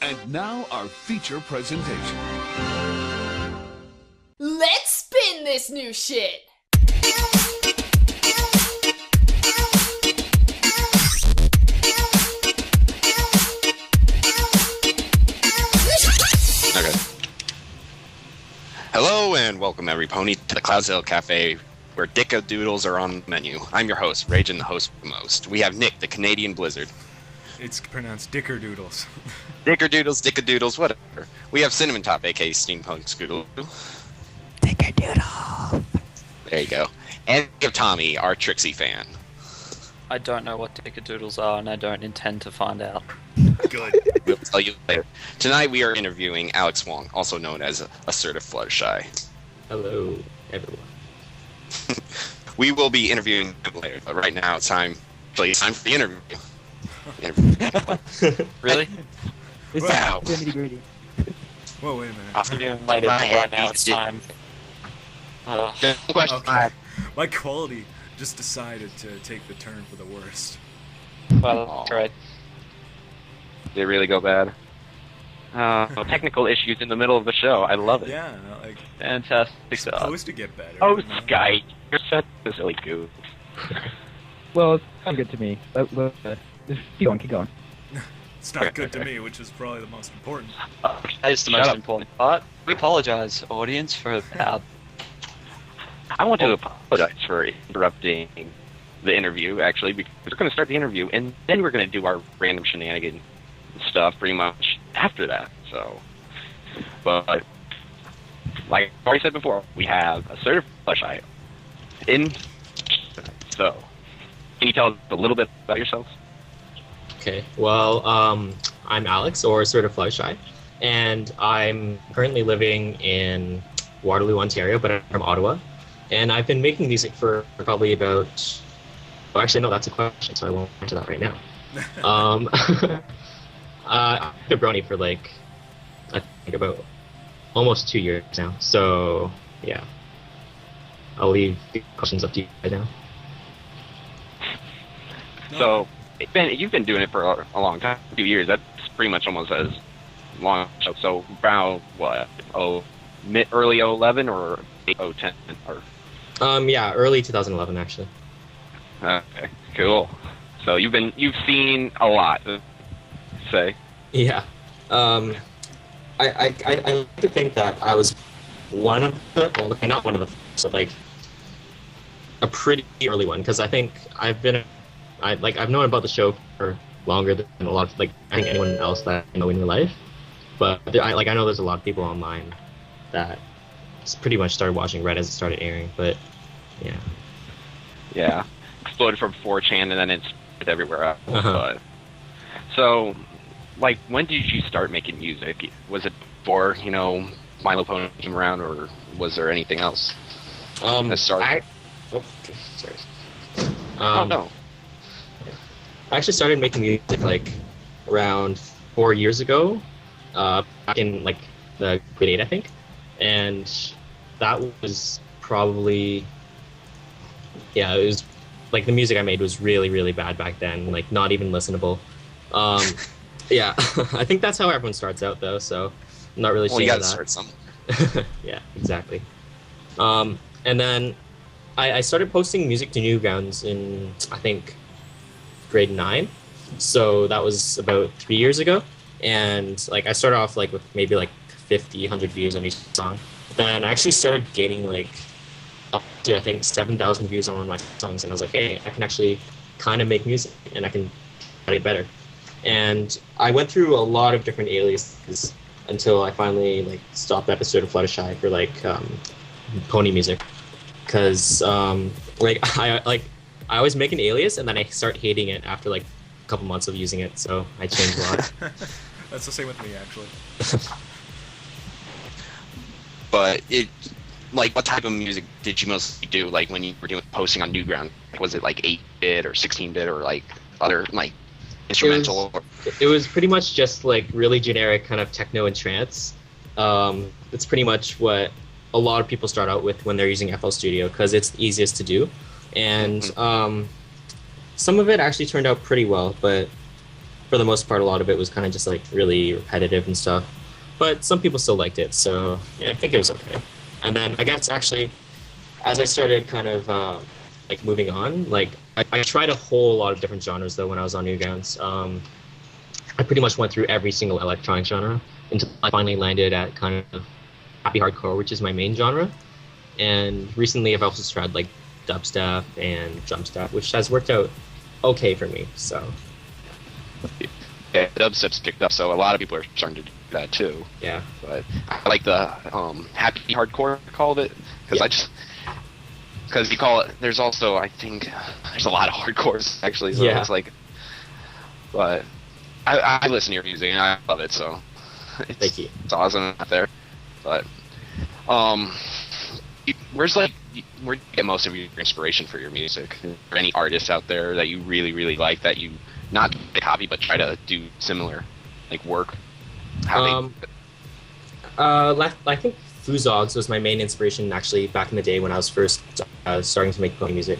And now our feature presentation. Let's spin this new shit! Okay. Hello and welcome every pony to the CloudsDale Cafe, where dickadoodles are on the menu. I'm your host, Ragin, the host for most. We have Nick, the Canadian-Blizzard. It's pronounced Dickerdoodles. Dickadoodles, whatever. We have Cinnamon Top, aka Steampunk Scoodle. Dickerdoodle. There you go. And we have Tommy, our Trixie fan. I don't know what dickerdoodles are, and I don't intend to find out. Good. We'll tell you later. Tonight we are interviewing Alex Wong, also known as Assertive Fluttershy. Hello, everyone. We will be interviewing him later, but right now it's time for the interview. Really? Wow. Whoa, wait a minute. After being invited right now, it's time. Question. Okay. My quality just decided to take the turn for the worst. Well, that's right. Did it really go bad? Technical issues in the middle of the show. I love it. Yeah, like, Fantastic it's stuff. supposed to get better. Oh, you know? Sky, you're such a silly goof. Well, it's kind of good to me. Just keep going. It's not good to me, which is probably the most important. That is the Shut most up. important part. We apologize, audience, for our... I want to apologize for interrupting the interview, actually, because we're going to start the interview, and then we're going to do our random shenanigan stuff pretty much after that. So, but like I already said before, we have Assertive Fluttershy in. So, can you tell us a little bit about yourselves? Okay, well, I'm Alex, or Assertive Fluttershy, and I'm currently living in Waterloo, Ontario, but I'm from Ottawa. And I've been making music for probably about... Oh, actually, no, that's a question, so I won't answer that right now. I've been Brony for, like, I think about almost 2 years now. So, yeah. I'll leave the questions up to you right now. So, you've been doing it for a long time, 2 years. That's pretty much almost as long. So, around what? Early 2011 or 2010 or? Yeah, early 2011, actually. Okay, cool. So you've seen a lot, say. Yeah. I like to think that I was one of the, well, okay, not one of the, but like a pretty early one, because I think I've known about the show for longer than a lot of, like, I think anyone else that I know in real life. But I know there's a lot of people online that pretty much started watching right as it started airing, but yeah. Yeah, exploded from 4chan and then it's everywhere else. Uh-huh. But, so, like, when did you start making music? Was it before, My Little Pony came around, or was there anything else? That started? Sorry. Oh, no. I actually started making music, like, around 4 years ago, back in, like, the grade 8, I think. And that was probably, yeah, it was, like, the music I made was really, really bad back then, like, not even listenable. Yeah, I think that's how everyone starts out, though, so I'm not really Well, sure you gotta that. start somewhere. Yeah, exactly. And then I started posting music to Newgrounds in, I think, grade 9. So that was about 3 years ago. And, like, I started off, like, with maybe, like, 50, 100 views on each song. Then I actually started gaining, like, up to, I think, 7,000 views on one of my songs. And I was like, hey, I can actually kind of make music, and I can try to get better. And I went through a lot of different aliases until I finally, like, stopped at Assertive Fluttershy for, like, pony music. Because, I always make an alias, and then I start hating it after, like, a couple months of using it, so I changed a lot. That's the same with me, actually. But what type of music did you mostly do? Like when you were posting on Newground, was it like 8-bit or 16-bit or like other like instrumental? It was pretty much just like really generic kind of techno and trance. It's pretty much what a lot of people start out with when they're using FL Studio because it's easiest to do, and some of it actually turned out pretty well, but for the most part, a lot of it was kind of just like really repetitive and stuff. But some people still liked it, so yeah, I think it was okay. And then I guess actually, as I started kind of like moving on, like I tried a whole lot of different genres though when I was on Newgrounds. I pretty much went through every single electronic genre until I finally landed at kind of happy hardcore, which is my main genre. And recently I've also tried like dubstep and drum step, which has worked out okay for me. So Yeah, dubstep's picked up, so a lot of people are starting to do that too. yeah, But I like the happy hardcore, I called it, because because you call it. There's also, I think, there's a lot of hardcores actually. So Yeah. it's like, but I listen to your music and I love it. So Thank you. It's awesome out there. But where do you get most of your inspiration for your music? Are there any artists out there that you really, really like that you not copy but try to do similar, like work? How I think Fuzogs was my main inspiration actually back in the day when I was first starting to make pony music,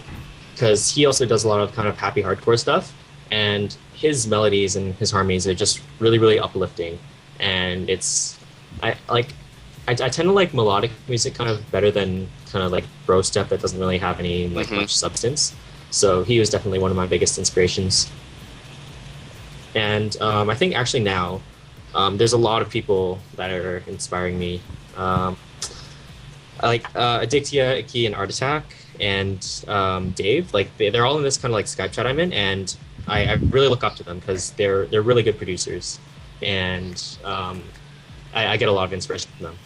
because he also does a lot of kind of happy hardcore stuff, and his melodies and his harmonies are just really, really uplifting. And I tend to like melodic music kind of better than kind of like bro step that doesn't really have any like much substance. So he was definitely one of my biggest inspirations. And I think actually now there's a lot of people that are inspiring me. I like Addictia, Iki, and Art Attack, and Dave. Like they're all in this kind of like Skype chat I'm in, and I really look up to them because they're really good producers, and I get a lot of inspiration from them.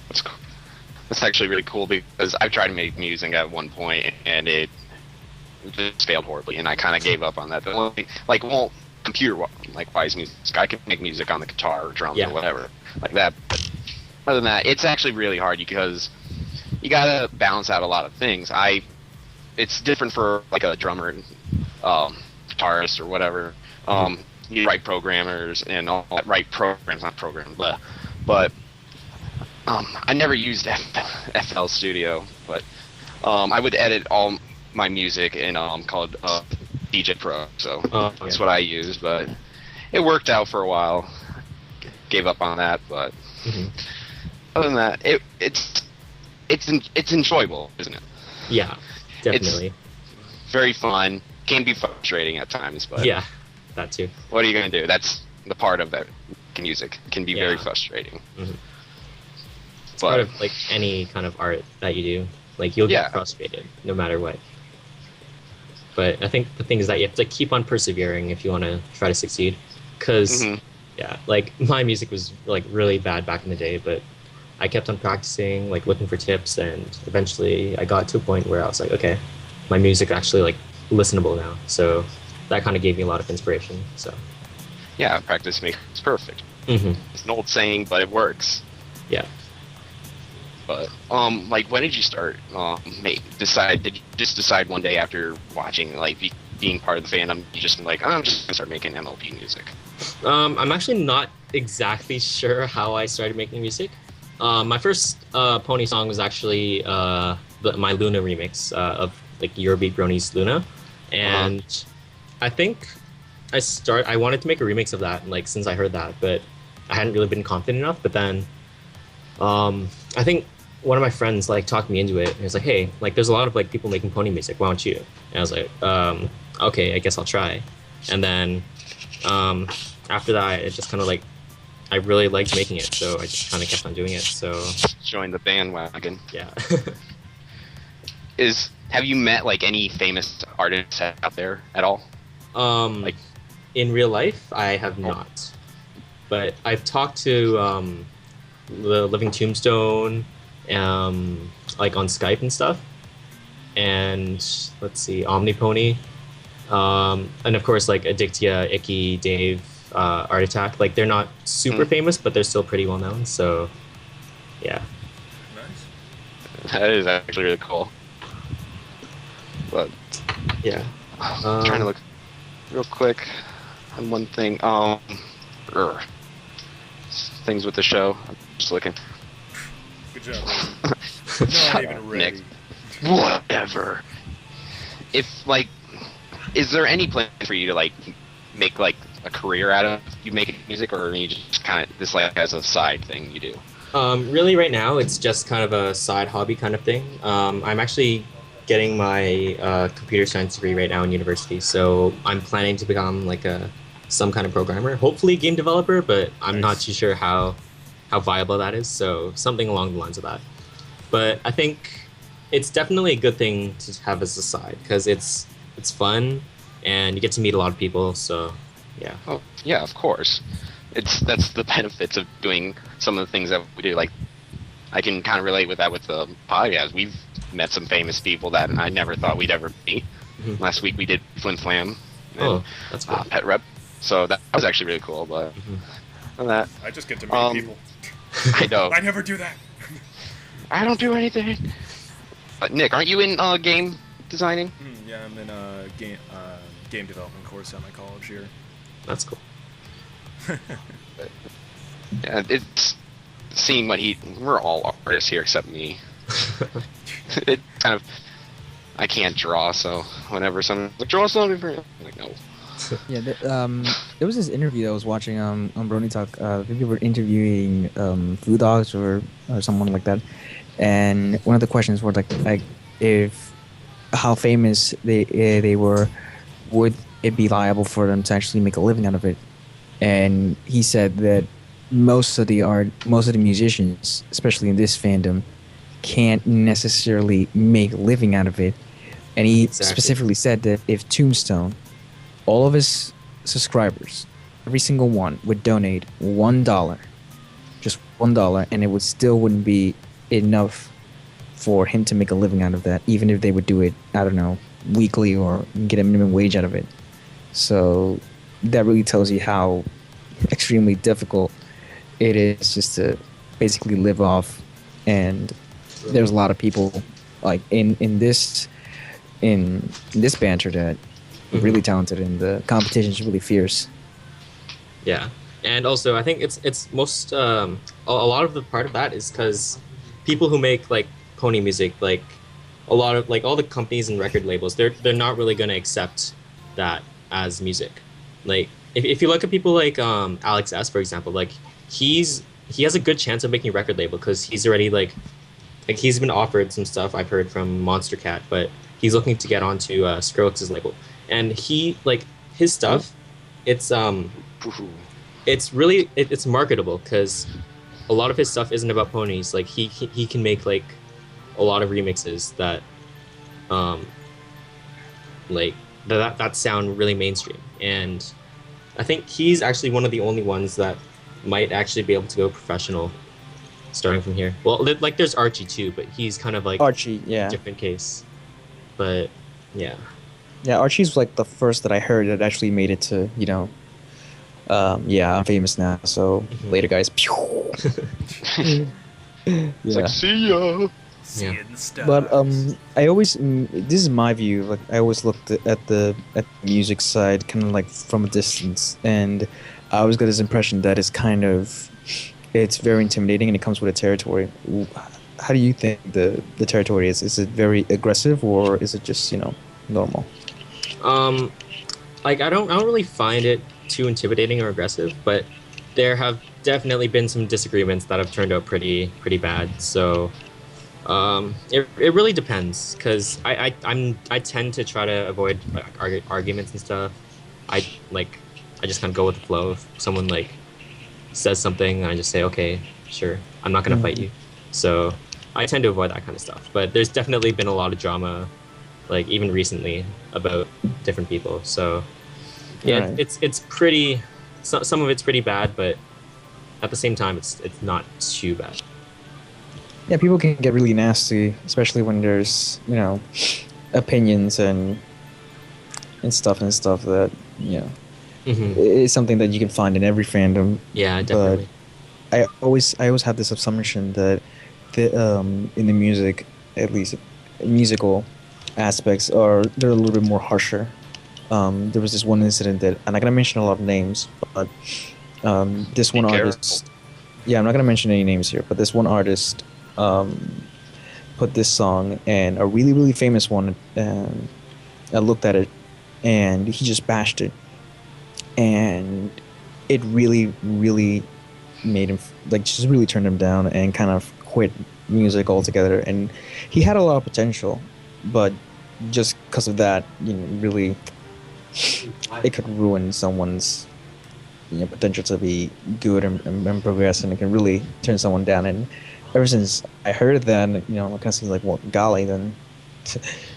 That's cool. That's actually really cool because I've tried to make music at one point and it just failed horribly, and I kind of gave up on that. The only, computer wise music, I can make music on the guitar or drums or whatever like that. But other than that, it's actually really hard because you gotta balance out a lot of things. It's different for like a drummer, guitarist or whatever. You write programmers and all that, write programs, not programs, but I never used FL Studio, but I would edit all my music in called DJ Pro, so that's what I used. But it worked out for a while. Gave up on that, but other than that, it's enjoyable, isn't it? Yeah, definitely. It's very fun. Can be frustrating at times, but yeah, that too. What are you gonna do? That's the part of that music. It can be very frustrating. It's part of like any kind of art that you do. Like you'll get frustrated no matter what. But I think the thing is that you have to keep on persevering if you want to try to succeed. Because like my music was like really bad back in the day, but I kept on practicing, like looking for tips, and eventually I got to a point where I was like, okay, my music actually like listenable now. So that kind of gave me a lot of inspiration. So yeah, practice makes perfect. It's an old saying, but it works. Yeah. But like, when did you start? Did you just decide one day after watching, like, being part of the fandom, you just like, I'm just gonna start making MLP music? I'm actually not exactly sure how I started making music. My first pony song was actually my Luna remix of like Eurobeat Brony's Luna, and I think I wanted to make a remix of that, like since I heard that, but I hadn't really been confident enough. But then I think one of my friends like talked me into it, and he was like, hey, like there's a lot of like people making pony music, why don't you? And I was like, okay, I guess I'll try. And then after that, it just kind of like I really liked making it, so I just kind of kept on doing it. So join the bandwagon. Yeah. Have you met like any famous artists out there at all? Like in real life, I have not, but I've talked to the Living Tombstone, like on Skype and stuff, and let's see, Omnipony, and of course like Addictia, Iki, Dave, Art Attack. Like they're not super famous, but they're still pretty well known. So yeah. Nice. That is actually really cool. But yeah, I'm trying to look real quick on one thing. Things with the show. I'm just looking. Good job. Not even ready. Whatever. If like, is there any plan for you to like make like a career out of you making music, or are you just kind of this like as a side thing you do? Really, right now, it's just kind of a side hobby kind of thing. I'm actually getting my computer science degree right now in university, so I'm planning to become like some kind of programmer, hopefully game developer, but I'm not too sure how viable that is. So something along the lines of that. But I think it's definitely a good thing to have as a side because it's fun and you get to meet a lot of people. So yeah. Oh yeah, of course. That's the benefits of doing some of the things that we do. Like I can kind of relate with that with the podcast. We've met some famous people that I never thought we'd ever meet. Mhm. Last week we did Flim Flam and Oh, that's cool. Pet Rep, so that was actually really cool. But on that, I just get to meet people. I know. I never do that. I don't do anything. Nick, aren't you in game designing? Yeah, I'm in a game development course at my college here. That's cool. Yeah, it's seeing what we're all artists here except me. It kind of, I can't draw, so whenever someone's like, draw something for you, I'm like, no. Yeah, there was this interview I was watching on Brony Talk. People were interviewing Foo Dogs or someone like that, and one of the questions were like if how famous they were, would it be viable for them to actually make a living out of it? And he said that most of the musicians, especially in this fandom, can't necessarily make a living out of it. And he specifically said that if Tombstone, all of his subscribers, every single one, would donate $1, just $1, and it wouldn't be enough for him to make a living out of that, even if they would do it, I don't know, weekly or get a minimum wage out of it. So that really tells you how extremely difficult it is just to basically live off. And there's a lot of people like in this banter that are really talented, and the competition is really fierce. Yeah, and also I think it's most a lot of the part of that is because people who make like pony music, like a lot of like all the companies and record labels, they're not really gonna accept that as music. Like if you look at people like Alex S, for example, like he has a good chance of making a record label because he's already like he's been offered some stuff I've heard from Monster Cat, but he's looking to get onto Skrillex's label, and he like his stuff. It's really it's marketable because a lot of his stuff isn't about ponies. Like he can make like a lot of remixes that like that sound really mainstream, and I think he's actually one of the only ones that might actually be able to go professional starting from here. Well, like there's Archie too, but he's kind of like Archie, yeah, a different case. But yeah, Archie's like the first that I heard that actually made it to, you know, I'm famous now, so later guys. It's like, see ya. See you in the stars. But I always this is my view. Like I always looked at the music side kind of like from a distance, and I always got this impression that it's very intimidating and it comes with a territory. How do you think the territory is? Is it very aggressive or is it just, you know, normal? Like I don't really find it too intimidating or aggressive, but there have definitely been some disagreements that have turned out pretty bad. So it really depends because I tend to try to avoid arguments and stuff. I just kind of go with the flow. If someone like says something, I just say, okay, sure, I'm not gonna fight you. So I tend to avoid that kind of stuff. But there's definitely been a lot of drama, like even recently, about different people. So yeah, right. It's pretty. Some of it's pretty bad, but at the same time, it's not too bad. Yeah, people can get really nasty, especially when there's, you know, opinions and stuff that, you know, is something that you can find in every fandom. Yeah, definitely. But I always have this assumption that in the music, at least musical aspects, they're a little bit more harsher. There was this one incident that, and I'm not gonna mention a lot of names, but this one artist. Yeah, I'm not gonna mention any names here, but this one artist put this song, and a really, really famous one, and I looked at it, and he just bashed it. and it really made him like just really turned him down and kind of quit music altogether. And he had a lot of potential, but just because of that, really, it could ruin someone's potential to be good and progress, and it can really turn someone down. And ever since I heard that, I'm kind of seeing like, well, golly, then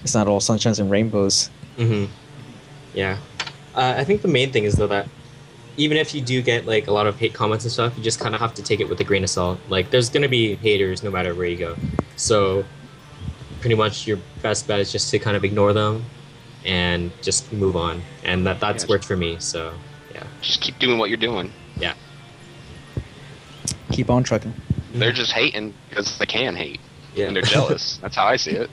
it's not all sunshines and rainbows. Mm-hmm. Yeah. I think the main thing is though that even if you do get like a lot of hate comments and stuff, you just kind of have to take it with a grain of salt. Like there's gonna be haters no matter where you go. So pretty much your best bet is just to kind of ignore them and just move on. And that's worked for me. So yeah. Just keep doing what you're doing. Yeah. Keep on trucking. They're just hating because they can hate. Yeah. And they're jealous. That's how I see it.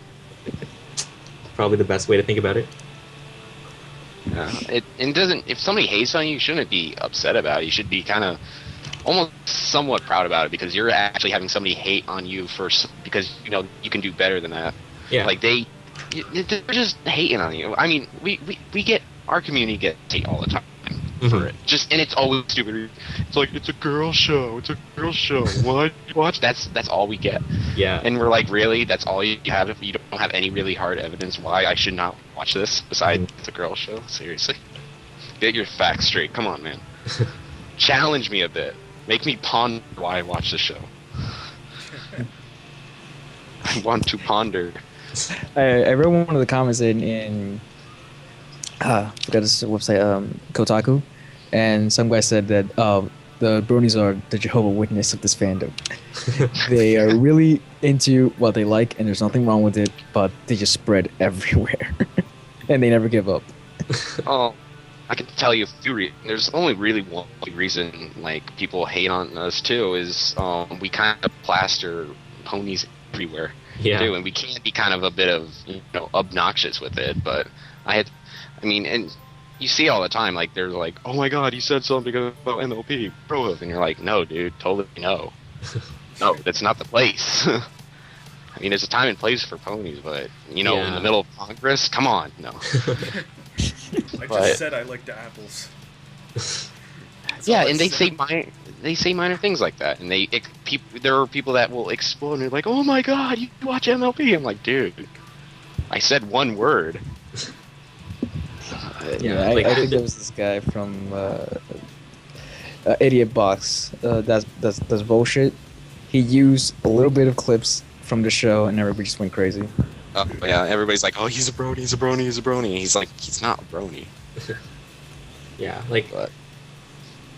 Probably the best way to think about it. Yeah. If somebody hates on you, you shouldn't be upset about it. You should be kind of almost somewhat proud about it, because you're actually having somebody hate on you because you can do better than that. Yeah. Like they're just hating on you. I mean, we get, our community gets hate all the time for it. And it's always stupid. It's like, it's a girl show. It's a girl show. What? Watch? That's all we get. Yeah. And we're like, really? That's all you have? If you don't have any really hard evidence why I should not watch this besides it's a girl show? Seriously? Get your facts straight. Come on, man. Challenge me a bit. Make me ponder why I watch the show. I want to ponder. I read one of the comments in forgot this website, Kotaku, and some guy said that the bronies are the Jehovah Witness of this fandom. They are really into what they like, and there's nothing wrong with it, but they just spread everywhere, and they never give up. Oh, I can tell you a few reasons. There's only really one reason like people hate on us too is we kind of plaster ponies everywhere too, and we can be kind of a bit of obnoxious with it. But and you see all the time, like they're like, oh my god, you said something about MLP Pro Hoof, and you're like, no, dude, totally no, no, that's not the place. I mean, there's a time and place for ponies, but in the middle of Congress, come on, no. I just said I like the apples. Yeah, and they say minor things like that, and there are people that will explode and they're like, oh my god, you watch MLP? I'm like, dude, I said one word. I think there was this guy from Idiot Box that's bullshit. He used a little bit of clips from the show, and everybody just went crazy. Oh yeah, everybody's like, oh, he's a brony, he's a brony, he's a brony. He's like, he's not a brony. Yeah, like a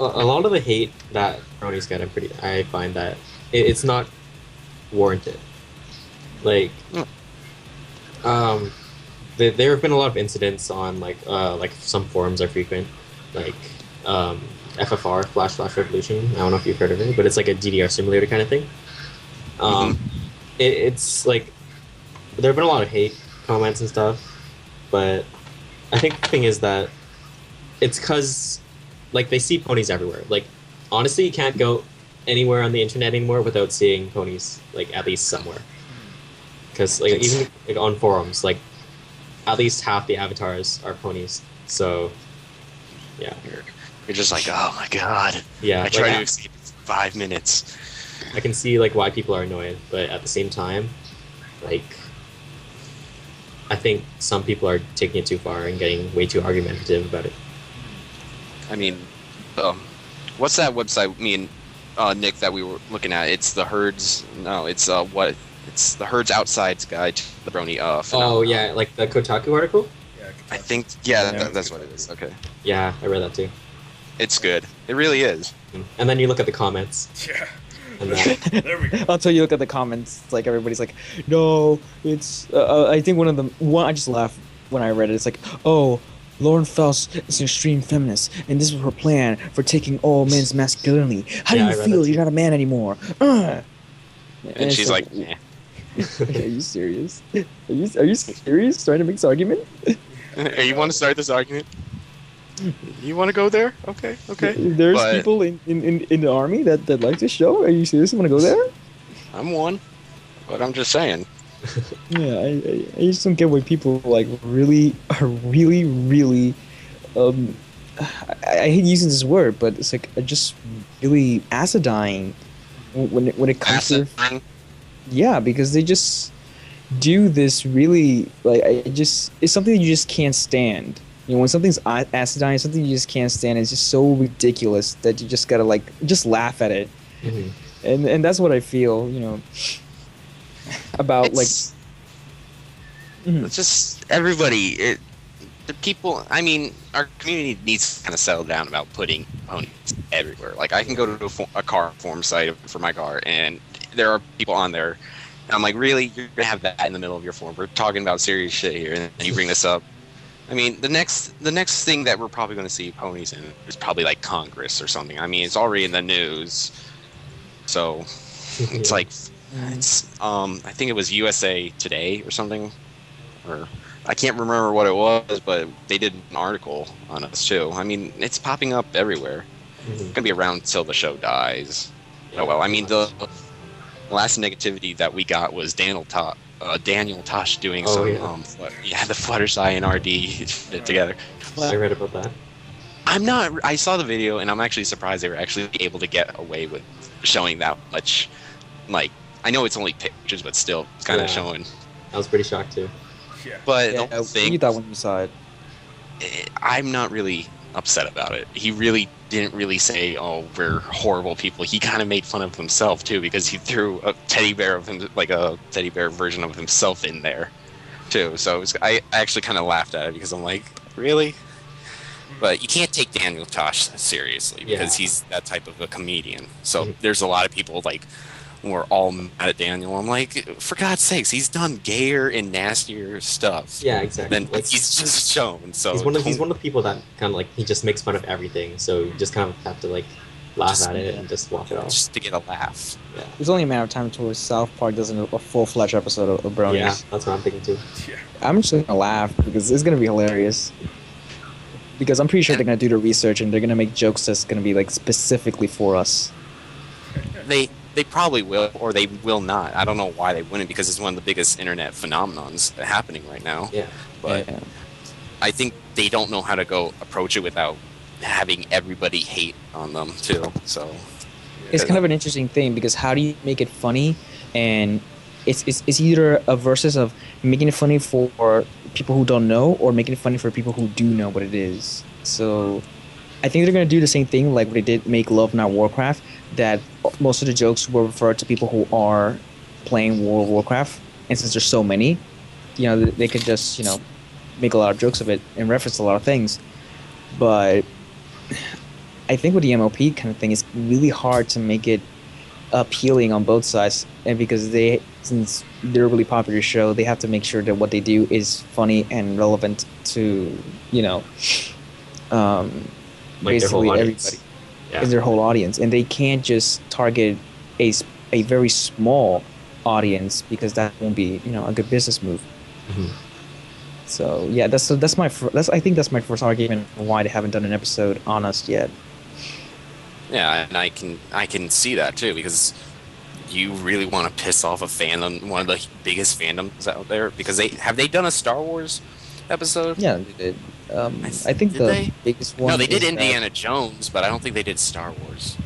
lot of the hate that bronies get, I find that it's not warranted. Like, there have been a lot of incidents on like some forums are frequent, like FFR Flash Revolution. I don't know if you've heard of it, but it's like a DDR simulator kind of thing. It's like there have been a lot of hate comments and stuff, but I think the thing is that it's because like they see ponies everywhere. Like honestly, you can't go anywhere on the internet anymore without seeing ponies, like at least somewhere. Because like even like on forums, like at least half the avatars are ponies. So yeah, you're just like, oh my god. Yeah, I try to escape 5 minutes. I can see like why people are annoyed, but at the same time, like I think some people are taking it too far and getting way too argumentative about it. I mean, what's that website? Me and Nick that we were looking at. It's the Herds. No, it's It's the Herds Outside's Guide to the Brony. Oh yeah, like the Kotaku article. Yeah, I think that's what it is. Okay. Yeah, I read that too. It's good. It really is. And then you look at the comments. Yeah. And then, There we go. Until you look at the comments, it's like everybody's like, no, it's. I think I just laughed when I read it. It's like, oh, Lauren Faust is an extreme feminist, and this was her plan for taking all men's masculinity. How do you feel? You're not a man anymore. And she's like, nah. Are you serious? Are you serious? Trying to make this argument? Hey, you want to start this argument? You want to go there? Okay. There's people in the army that like this show. Are you serious? You want to go there? I'm one, but I'm just saying. Yeah, I just don't get why people like really I hate using this word, but it's like just really acidine when it comes to yeah, because they just do this really like it's something that you just can't stand. You know, when something's acidine, something you just can't stand. It's just so ridiculous that you just gotta like just laugh at it, and that's what I feel. You know, about It's just everybody. The people, I mean, our community needs to kind of settle down about putting ponies everywhere. Like, I can go to a car form site for my car, and there are people on there. And I'm like, really? You're going to have that in the middle of your form? We're talking about serious shit here, and you bring this up. I mean, the next thing that we're probably going to see ponies in is probably, like, Congress or something. I mean, it's already in the news. So, it's like, it's, I think it was USA Today or something, or... I can't remember what it was, but they did an article on us too. I mean, it's popping up everywhere. It's gonna be around till the show dies. Oh well, I mean, the last negativity that we got was Daniel Tosh doing the Fluttershy and RD together. I read about that. I saw the video, and I'm actually surprised they were actually able to get away with showing that much. Like, I know it's only pictures, but still, it's kind of showing. I was pretty shocked too. Yeah. But yeah, the thing, you thought when you saw it. I'm not really upset about it. He really didn't really say, "Oh, we're horrible people." He kind of made fun of himself too, because he threw a teddy bear of him, like a teddy bear version of himself, in there too. So I actually kind of laughed at it because I'm like, really? But you can't take Daniel Tosh seriously because he's that type of a comedian. So there's a lot of people like. We're all mad at Daniel. I'm like, for God's sakes, he's done gayer and nastier stuff. Yeah, exactly. Than he's just shown. So he's one of the people that kind of like he just makes fun of everything. So you just kind of have to like laugh at it and just walk it off. Just to get a laugh. Yeah. There's only a matter of time until South Park does a full-fledged episode of Bronies. Yeah, that's what I'm thinking too. Yeah. I'm just gonna laugh because it's gonna be hilarious. Because I'm pretty sure they're gonna do the research and they're gonna make jokes that's gonna be like specifically for us. They probably will, or they will not. I don't know why they wouldn't, because it's one of the biggest internet phenomenons happening right now. Yeah. But I think they don't know how to go approach it without having everybody hate on them too. So it's kind of an interesting thing because how do you make it funny? And it's either a versus of making it funny for people who don't know or making it funny for people who do know what it is. So I think they're gonna do the same thing like they did make Love Not Warcraft. That most of the jokes were referred to people who are playing World of Warcraft, and since there's so many, you know, they could just, you know, make a lot of jokes of it and reference a lot of things. But I think with the MLP kind of thing, it's really hard to make it appealing on both sides, and because since they're a really popular show, they have to make sure that what they do is funny and relevant to, you know, like basically everybody. Is their whole audience, and they can't just target a very small audience because that won't be, you know, a good business move. So yeah, that's my I think that's my first argument why they haven't done an episode on us yet. yeah, and I can see that too, because you really want to piss off a fandom, one of the biggest fandoms out there, because have they done a Star Wars episode? Yeah, they did. I think the biggest one. No, they did Indiana Jones, but I don't think they did Star Wars.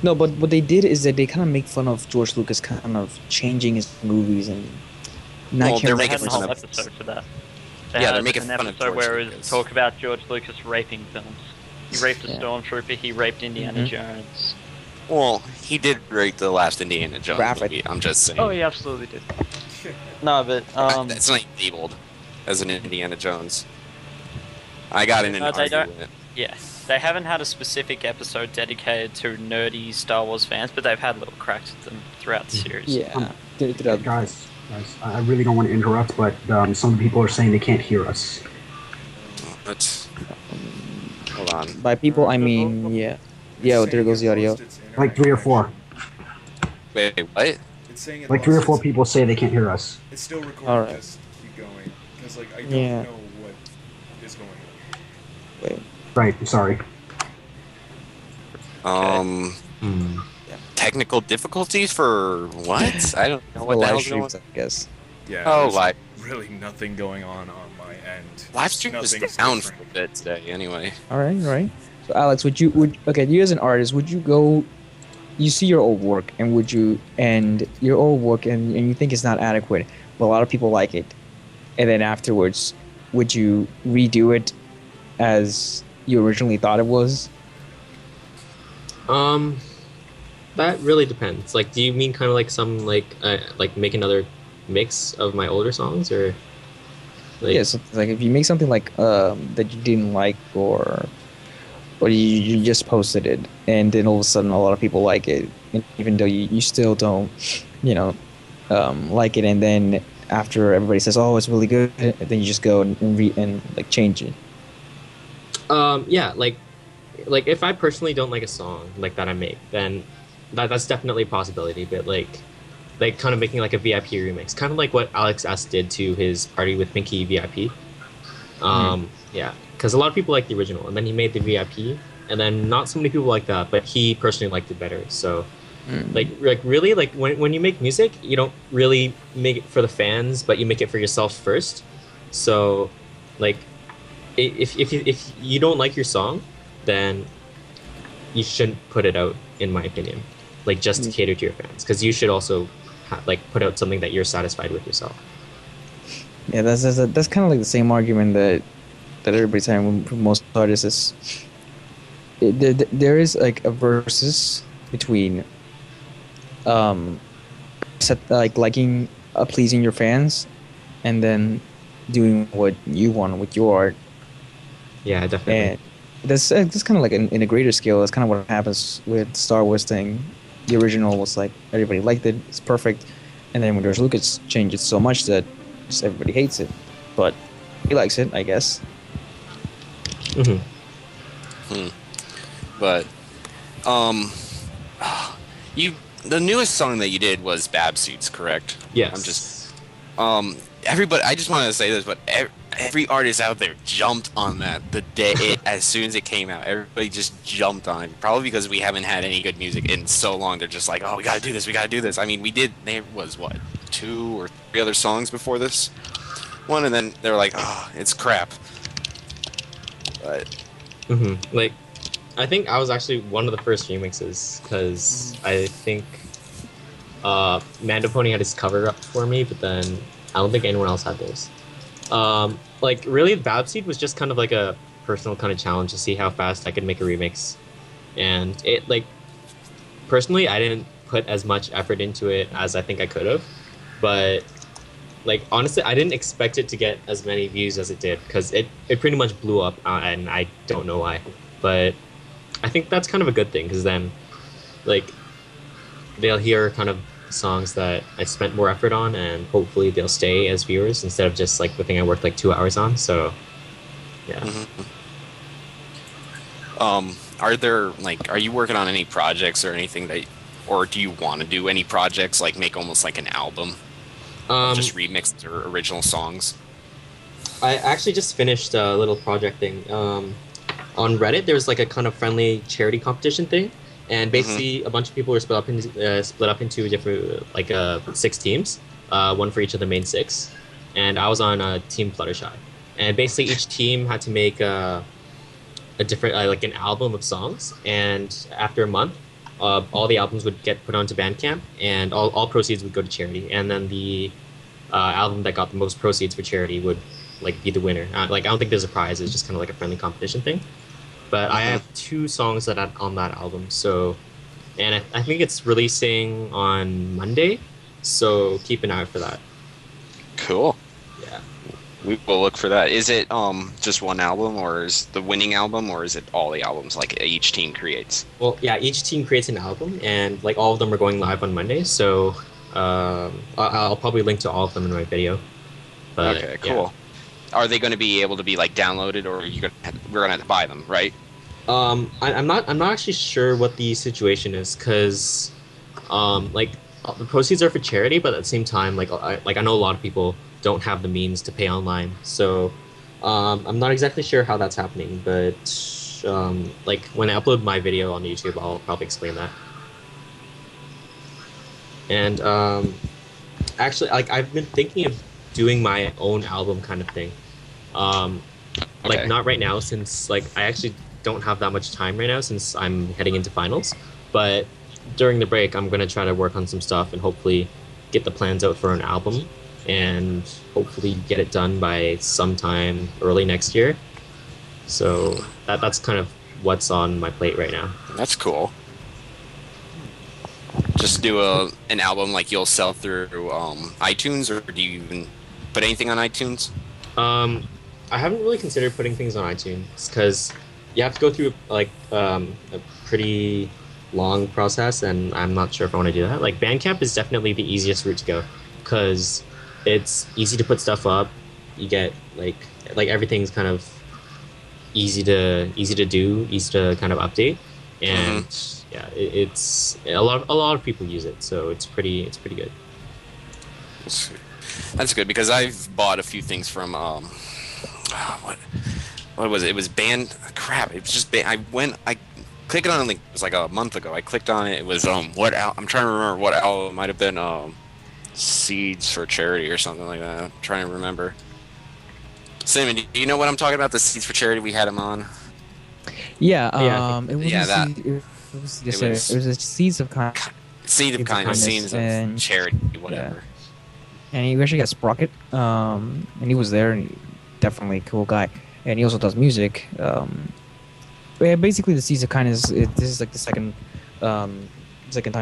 No, but what they did is that they kind of make fun of George Lucas kind of changing his movies and not they're caring making They had a fun whole of episode for that. they're making fun of episode George where it Lucas. was talk about George Lucas raping films. He raped a stormtrooper. He raped Indiana Jones. Well, he did rape the last Indiana Jones Graphic. movie. I'm just saying. Oh, he absolutely did. No, but That's not labeled as an Indiana Jones. I got in an No, they don't. argument. Yeah, they haven't had a specific episode dedicated to nerdy Star Wars fans, but they've had little cracks at them throughout the series. Yeah. Guys, I really don't want to interrupt, but some people are saying they can't hear us. Let's hold on. By people, I mean, yeah. Yeah, there goes the audio. Like 3 or 4. Wait, what? It's saying it Like 3 or lost 4 its- people say they can't hear us. It's still recording. All right. Just keep going, because like I don't Yeah. know what is going on. Wait. Right, I'm sorry. Technical difficulties for what? I don't know what the live hell's going on. streams, I guess. Yeah. Oh, there's like really nothing going on my and Live stream was nothing's down for different. a bit today, anyway. All right, all right. So Alex, okay, you as an artist, would you go? You see your old work, and your old work, and you think it's not adequate, but a lot of people like it, and then afterwards, would you redo it as you originally thought it was? That really depends. Like, do you mean kind of like some like make another mix of my older songs, or like? Yeah, so, like if you make something like that you didn't like, or you just posted it, and then all of a sudden a lot of people like it, and even though you still don't, like it, and then after everybody says, "Oh, it's really good," then you just go and like change it. Yeah, like if I personally don't like a song like that I make, then that's definitely a possibility. But like kind of making like a VIP remix, kind of like what Alex S did to his Party with Pinkie VIP. Yeah, because a lot of people like the original, and then he made the VIP, and then not so many people like that, but he personally liked it better. So like really, like when you make music, you don't really make it for the fans, but you make it for yourself first. So like if you don't like your song, then you shouldn't put it out, in my opinion, like just to cater to your fans, because you should also like put out something that you're satisfied with yourself. Yeah, that's kind of like the same argument that everybody's having with most artists. There is like a versus between liking pleasing your fans, and then doing what you want with your art. Yeah, definitely. And that's kind of like in a greater scale. That's kind of what happens with the Star Wars thing. The original was like everybody liked it, it's perfect, and then when George Lucas changed it so much that just everybody hates it, but he likes it, I guess. But the newest song that you did was Bab Seeds, correct? Yes. I'm just everybody. I just wanted to say this, but every artist out there jumped on that the day as soon as it came out. Everybody just jumped on it, probably because we haven't had any good music in so long. They're just like, oh, we gotta do this, we gotta do this. I mean, we did. There was what, 2 or 3 other songs before this one, and then they were like, oh, it's crap. But like, I think I was actually one of the first remixes, because I think Mando Pony had his cover up for me, but then I don't think anyone else had theirs. Like, really, Bab Seed was just kind of like a personal kind of challenge to see how fast I could make a remix. And it, like, personally, I didn't put as much effort into it as I think I could have. But, like, honestly, I didn't expect it to get as many views as it did, because it pretty much blew up, and I don't know why. But I think that's kind of a good thing, because then, like, they'll hear kind of songs that I spent more effort on, and hopefully they'll stay as viewers instead of just like the thing I worked like 2 hours on. So yeah. Are you working on any projects or anything or do you want to do any projects, like make almost like an album, just remixed or original songs? I actually just finished a little project thing on Reddit. There was like a kind of friendly charity competition thing. And basically, a bunch of people were split up into different, like, 6 teams, one for each of the main 6. And I was on Team Fluttershy. And basically, each team had to make a different, like, an album of songs. And after a month, all the albums would get put onto Bandcamp, and all proceeds would go to charity. And then the album that got the most proceeds for charity would, like, be the winner. Like, I don't think there's a prize. It's just kind of like a friendly competition thing. But I have 2 songs that are on that album, so, and I think it's releasing on Monday, so keep an eye out for that. Cool. Yeah. We will look for that. Is it just one album, or is the winning album, or is it all the albums like each team creates? Well, yeah, each team creates an album, and like all of them are going live on Monday, so I'll probably link to all of them in my video. But, okay, cool. Yeah. Are they going to be able to be like downloaded, or we're going to have to buy them, right? I'm not actually sure what the situation is, because like the proceeds are for charity, but at the same time, like I know a lot of people don't have the means to pay online, so I'm not exactly sure how that's happening. But like when I upload my video on YouTube, I'll probably explain that. And actually, like I've been thinking of doing my own album kind of thing. Like Okay. not right now, since like I actually don't have that much time right now since I'm heading into finals. But during the break, I'm gonna try to work on some stuff and hopefully get the plans out for an album and hopefully get it done by sometime early next year. So that's kind of what's on my plate right now. That's cool. Just do an album like you'll sell through iTunes, or do you even put anything on iTunes? I haven't really considered putting things on iTunes because you have to go through like a pretty long process, and I'm not sure if I want to do that. Like Bandcamp is definitely the easiest route to go because it's easy to put stuff up. You get like everything's kind of easy to do, easy to kind of update, and yeah, it's a lot of people use it, so it's pretty good. That's good because I've bought a few things from what was it? It was band crap. It was just I clicked on a link. It was like a month ago. I clicked on it. It was I'm trying to remember what album. It might have been Seeds for Charity or something like that. I'm trying to remember. Simon, do you know what I'm talking about? The Seeds for Charity we had him on. Yeah. It was a Seeds of Kindness. Seed of Kindness, Scenes of Charity, whatever. Yeah. And he actually got Sprocket, and he was there, and definitely a cool guy. And he also does music. But yeah, basically, the Seeds of Kindness. This is like the second time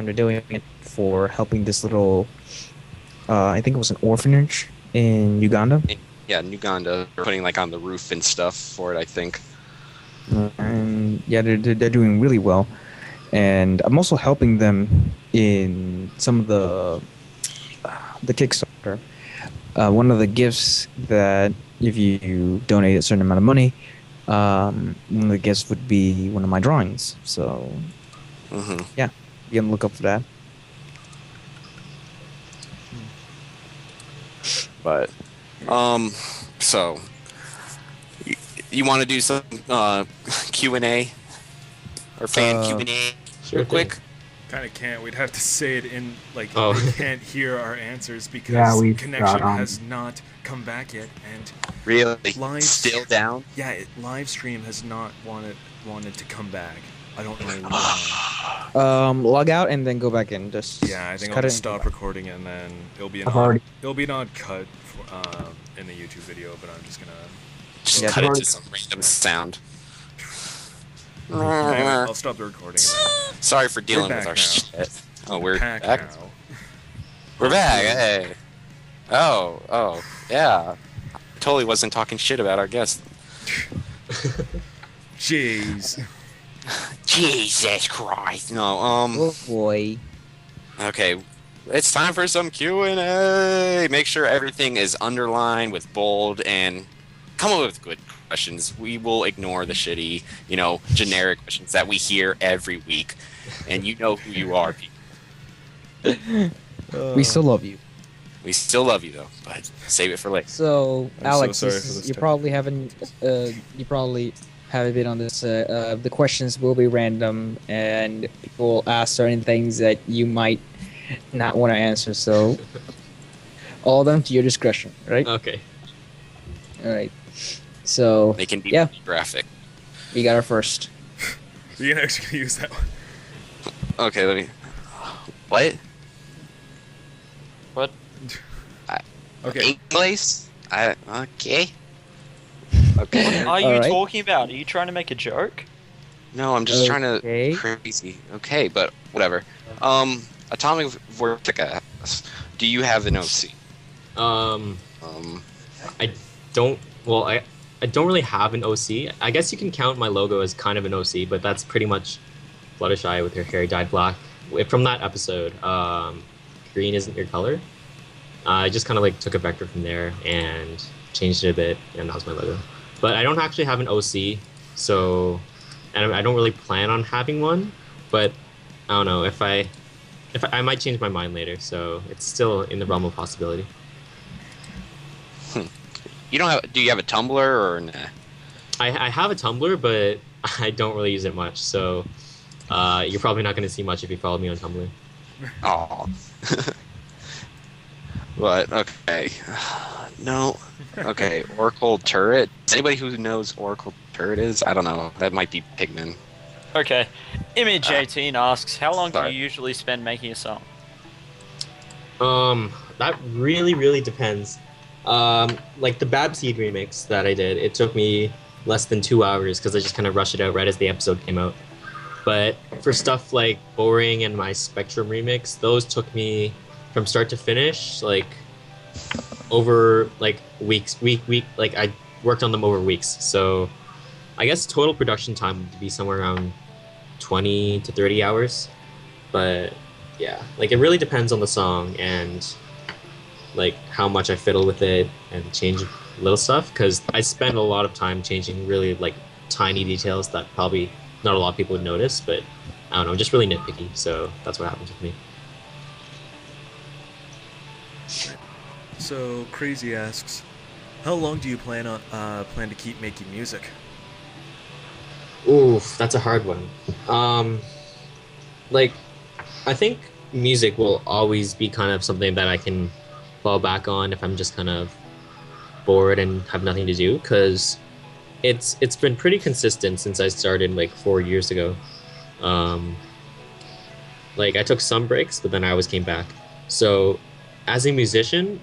they're doing it for helping this little. I think it was an orphanage in Uganda. Yeah, in Uganda, they're putting like on the roof and stuff for it, I think. And yeah, they're doing really well. And I'm also helping them in some of the Kickstarter. One of the gifts that if you donate a certain amount of money, one of the gifts would be one of my drawings. So yeah, you can look up for that. But so you want to do some Q&A or fan Q&A real quick? Kind of can't. We'd have to say it in like Oh. they can't hear our answers because we've connection got, has not come back yet, and Really? Live- Still down? yeah, live stream has not wanted to come back. I don't know why. Log out and then go back in. Just Yeah, I think cut I'll it just and go stop back. recording and then it'll be an I've already- odd cut for, in the YouTube video, but I'm just gonna. Just Yeah, cut it sorry. to some random sound. Anyway, I'll stop the recording. And Sorry for dealing We're with back our now. shit. Oh, we're pack back. now. We're back. Hey. Oh, yeah. Totally wasn't talking shit about our guest. Jeez. Jesus Christ. No. Oh boy. Okay. It's time for some Q&A. Make sure everything is underlined with bold and come up with good questions. We will ignore the shitty, generic questions that we hear every week. And you know who you are, people. We still love you. We still love you, though, but save it for later. So, I'm so Alex, sorry this for is- this you time. probably haven't. You probably haven't been on this. The questions will be random, and people will ask certain things that you might not want to answer. So, all of them to your discretion, right? Okay. All right. So, They can be yeah, graphic. we got our first. You're gonna actually use that one. Okay, let me... What? What? Okay. English? Okay. Okay. What are you Alright. talking about? Are you trying to make a joke? No, I'm just trying Okay. to... Crazy. Okay, but whatever. Atomic Vortica. Do you have an OC? I don't. Well, I don't really have an OC. I guess you can count my logo as kind of an OC, but that's pretty much Fluttershy with her hair dyed black. From that episode, green isn't your color. I just kind of like took a vector from there and changed it a bit, and that was my logo. But I don't actually have an OC, so and I don't really plan on having one. But I don't know if I might change my mind later, so it's still in the realm of possibility. You don't have... Do you have a Tumblr or nah? I have a Tumblr, but I don't really use it much, so you're probably not going to see much if you follow me on Tumblr. Oh. But okay, no, okay. Oracle Turret. Anybody who knows Oracle Turret is, I don't know. That might be Pigman. Okay. Image18 asks, how long do you sorry. usually spend making a song? That really depends. Like the Babseed remix that I did, it took me less than 2 hours because I just kind of rushed it out right as the episode came out. But for stuff like Boring and my Spectrum remix, those took me from start to finish, like over like weeks, like I worked on them over weeks. So I guess total production time would be somewhere around 20 to 30 hours. But yeah, like it really depends on the song and like how much I fiddle with it and change little stuff, because I spend a lot of time changing really like tiny details that probably not a lot of people would notice, but I don't know, just really nitpicky. So that's what happens with me. So Crazy asks, how long do you plan to keep making music? Oof, that's a hard one. Like I think music will always be kind of something that I can fall back on if I'm just kind of bored and have nothing to do, because it's been pretty consistent since I started like 4 years ago. Like I took some breaks, but then I always came back. So as a musician,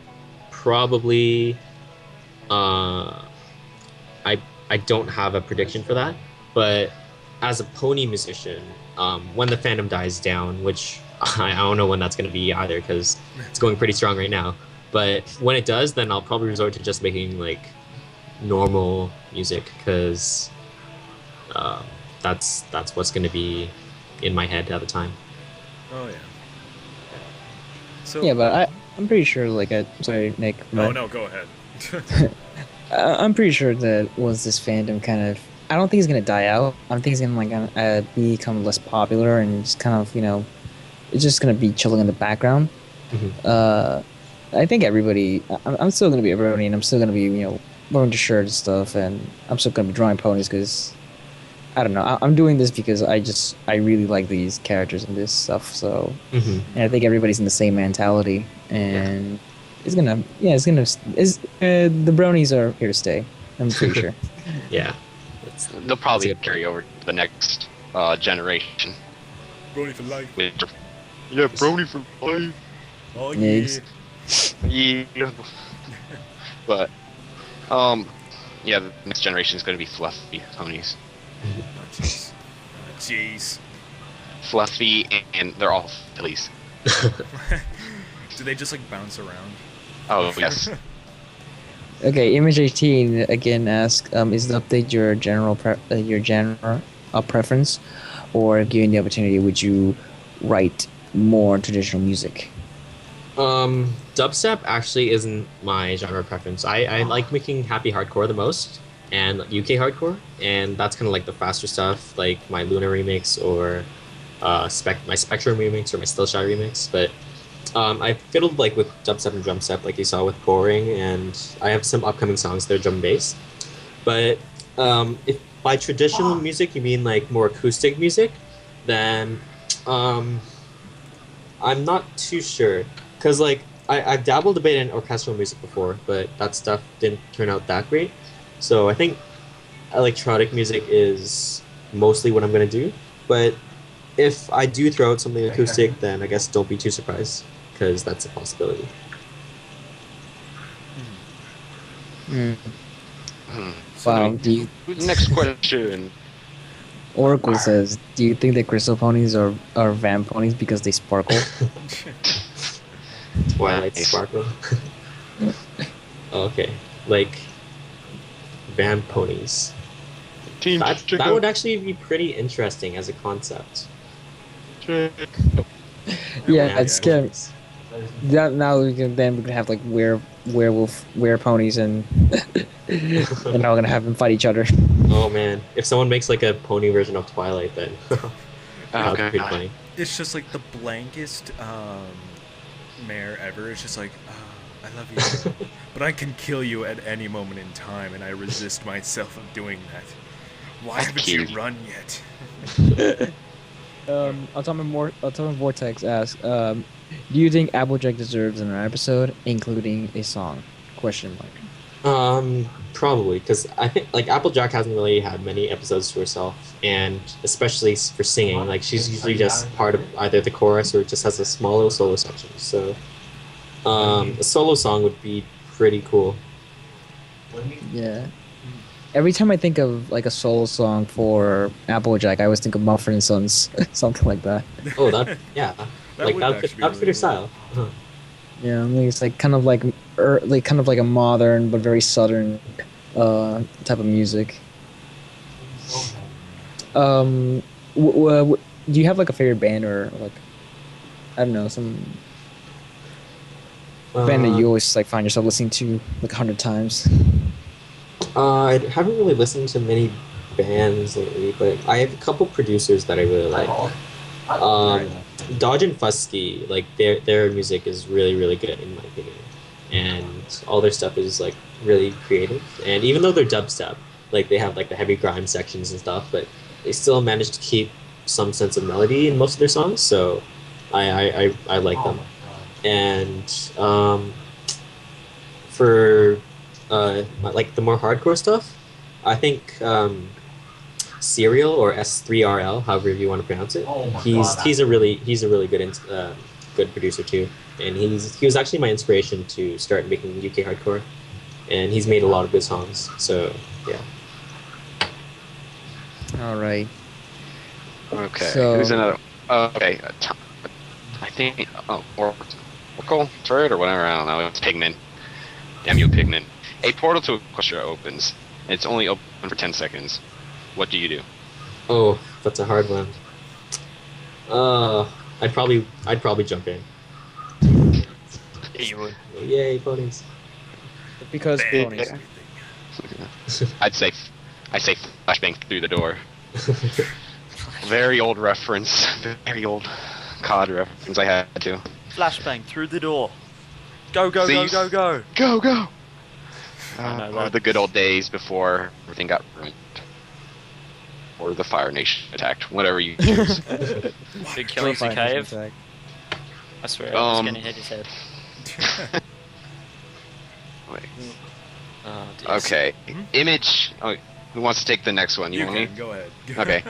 probably I don't have a prediction for that, but as a pony musician, when the fandom dies down, which I don't know when that's going to be either, because it's going pretty strong right now. But when it does, then I'll probably resort to just making like normal music, because that's what's going to be in my head at the time. Oh yeah. So Yeah, but I'm pretty sure, like, sorry, Nick. Oh no, go ahead. I'm pretty sure that once this fandom kind of, I don't think it's gonna die out. I don't think it's gonna become less popular and just kind of, it's just gonna be chilling in the background. Mm-hmm. I think everybody, I'm still gonna be everybody, and I'm still gonna be, wearing the shirt and stuff, and I'm still gonna be drawing ponies because, I don't know, I'm doing this because I really like these characters and this stuff. So, and I think everybody's in the same mentality, and the bronies are here to stay. I'm pretty sure. Yeah. They'll probably carry over to the next generation. Brony for life. Yeah, Brony for life. Oh yeah. Yeah. But yeah, the next generation is going to be fluffy ponies. Oh jeez. Jeez. Fluffy, and they're all fillies. Do they just like bounce around? Oh yes. Okay, Image 18 again asks, is the update your general preference, or given the opportunity, would you write more traditional music? Dubstep actually isn't my genre preference. I like making happy hardcore the most, and UK hardcore, and that's kind of like the faster stuff, like my Luna remix or my Spectrum remix or my Still Shy remix. But I fiddled like with dubstep and drumstep, like you saw with Boring, and I have some upcoming songs that are drum based. But if by traditional music you mean like more acoustic music, then I'm not too sure, because like I've dabbled a bit in orchestral music before, but that stuff didn't turn out that great. So I think electronic music is mostly what I'm gonna do. But if I do throw out something acoustic, then I guess don't be too surprised, because that's a possibility. Wow. Next question. Oracle says, do you think that crystal ponies are vamp ponies because they sparkle? Twilight Sparkle. Okay, like vamp ponies. That would actually be pretty interesting as a concept. Yeah, it's scary. Now we can have like were ponies, and we're now gonna have them fight each other. Oh man, if someone makes like a pony version of Twilight, then that would be pretty funny. It's just like the blankest mare ever. It's just like, I love you, but I can kill you at any moment in time, and I resist myself of doing that. Why haven't you run yet? Atomic Vortex asks, do you think Applejack deserves an episode, including a song? Question mark. Probably because I think like Applejack hasn't really had many episodes to herself, and especially for singing, like she's usually just part of either the chorus or just has a small little solo section. So, a solo song would be pretty cool. Yeah. Every time I think of like a solo song for Applejack, I always think of Mumford and Sons, something like that. Oh, that yeah, like would that actually fit, be that fit her really style. Yeah, I mean, it's like kind of like a modern but very southern type of music. Do you have like a favorite band or like I don't know some band that you always like find yourself listening to like 100 times? I haven't really listened to many bands lately, but I have a couple producers that I really like. Dodge and Fusky, like their music is really really good in my opinion, and all their stuff is like really creative. And even though they're dubstep, like they have like the heavy grime sections and stuff, but they still manage to keep some sense of melody in most of their songs. So I like them. And for like the more hardcore stuff, I think Serial or S3RL, however you want to pronounce it. He's a really good producer too, and he was actually my inspiration to start making UK hardcore, and he's made a lot of good songs. So yeah. All right. Okay. So- Who's another? Okay. I think. Oh, Oracle Turret or whatever. I don't know. It's Pigman. Damn you, Pigman. A portal to Equestria opens. It's only open for 10 seconds. What do you do? Oh, that's a hard one. I'd probably jump in. You would. Yay, ponies! Because ponies. I'd say flashbang through the door. Very old reference. Very old COD reference. I had to. Flashbang through the door. Go, go, See? go, go, go. Go, go! I know Or that. the good old days before everything got ruined. Or the Fire Nation attacked. Whatever you choose. Big Killing's the cave. I swear, I was gonna hit his head. Wait. Oh, dear. Okay. Image. Oh, who wants to take the next one? You want me? Go ahead. Okay.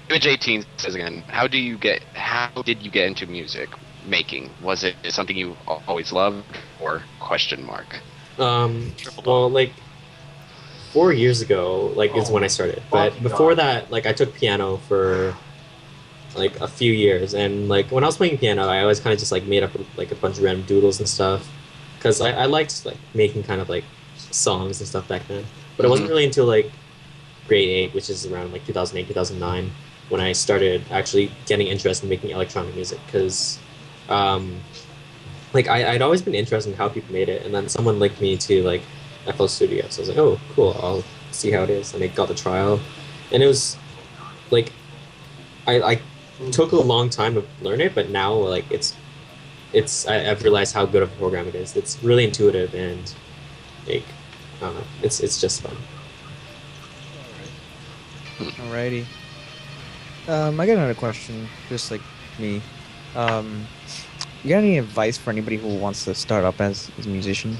Image 18 says again, how did you get into music making? Was it something you always loved or question mark? Well, like 4 years ago, like is when I started. But before that, like I took piano for like a few years, and like when I was playing piano, I always kind of just like made up like a bunch of random doodles and stuff, because I liked like making kind of like songs and stuff back then. But it wasn't really until like grade 8, which is around like 2008, 2009, when I started actually getting interested in making electronic music, because like I'd always been interested in how people made it, and then someone linked me to like FL Studio, so I was like, oh cool, I'll see how it is, and I got the trial, and it was like I took a long time to learn it, but now like I've realized how good of a program it is. It's really intuitive, and like I don't know, it's just fun. Alrighty. I got another question, just like me. You got any advice for anybody who wants to start up as a musician?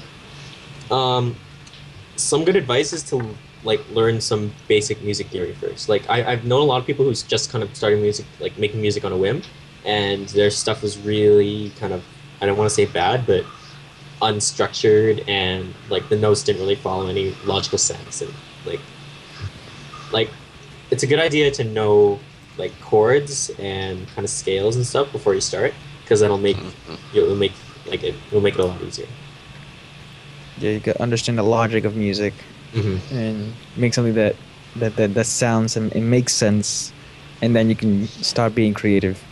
Some good advice is to like learn some basic music theory first. Like I've known a lot of people who's just kind of starting music, like making music on a whim, and their stuff was really kind of, I don't want to say bad, but unstructured, and like the notes didn't really follow any logical sense, and like it's a good idea to know like chords and kind of scales and stuff before you start, because that'll make it'll make it a lot easier. Yeah, you can understand the logic of music and make something that sounds and it makes sense, and then you can start being creative.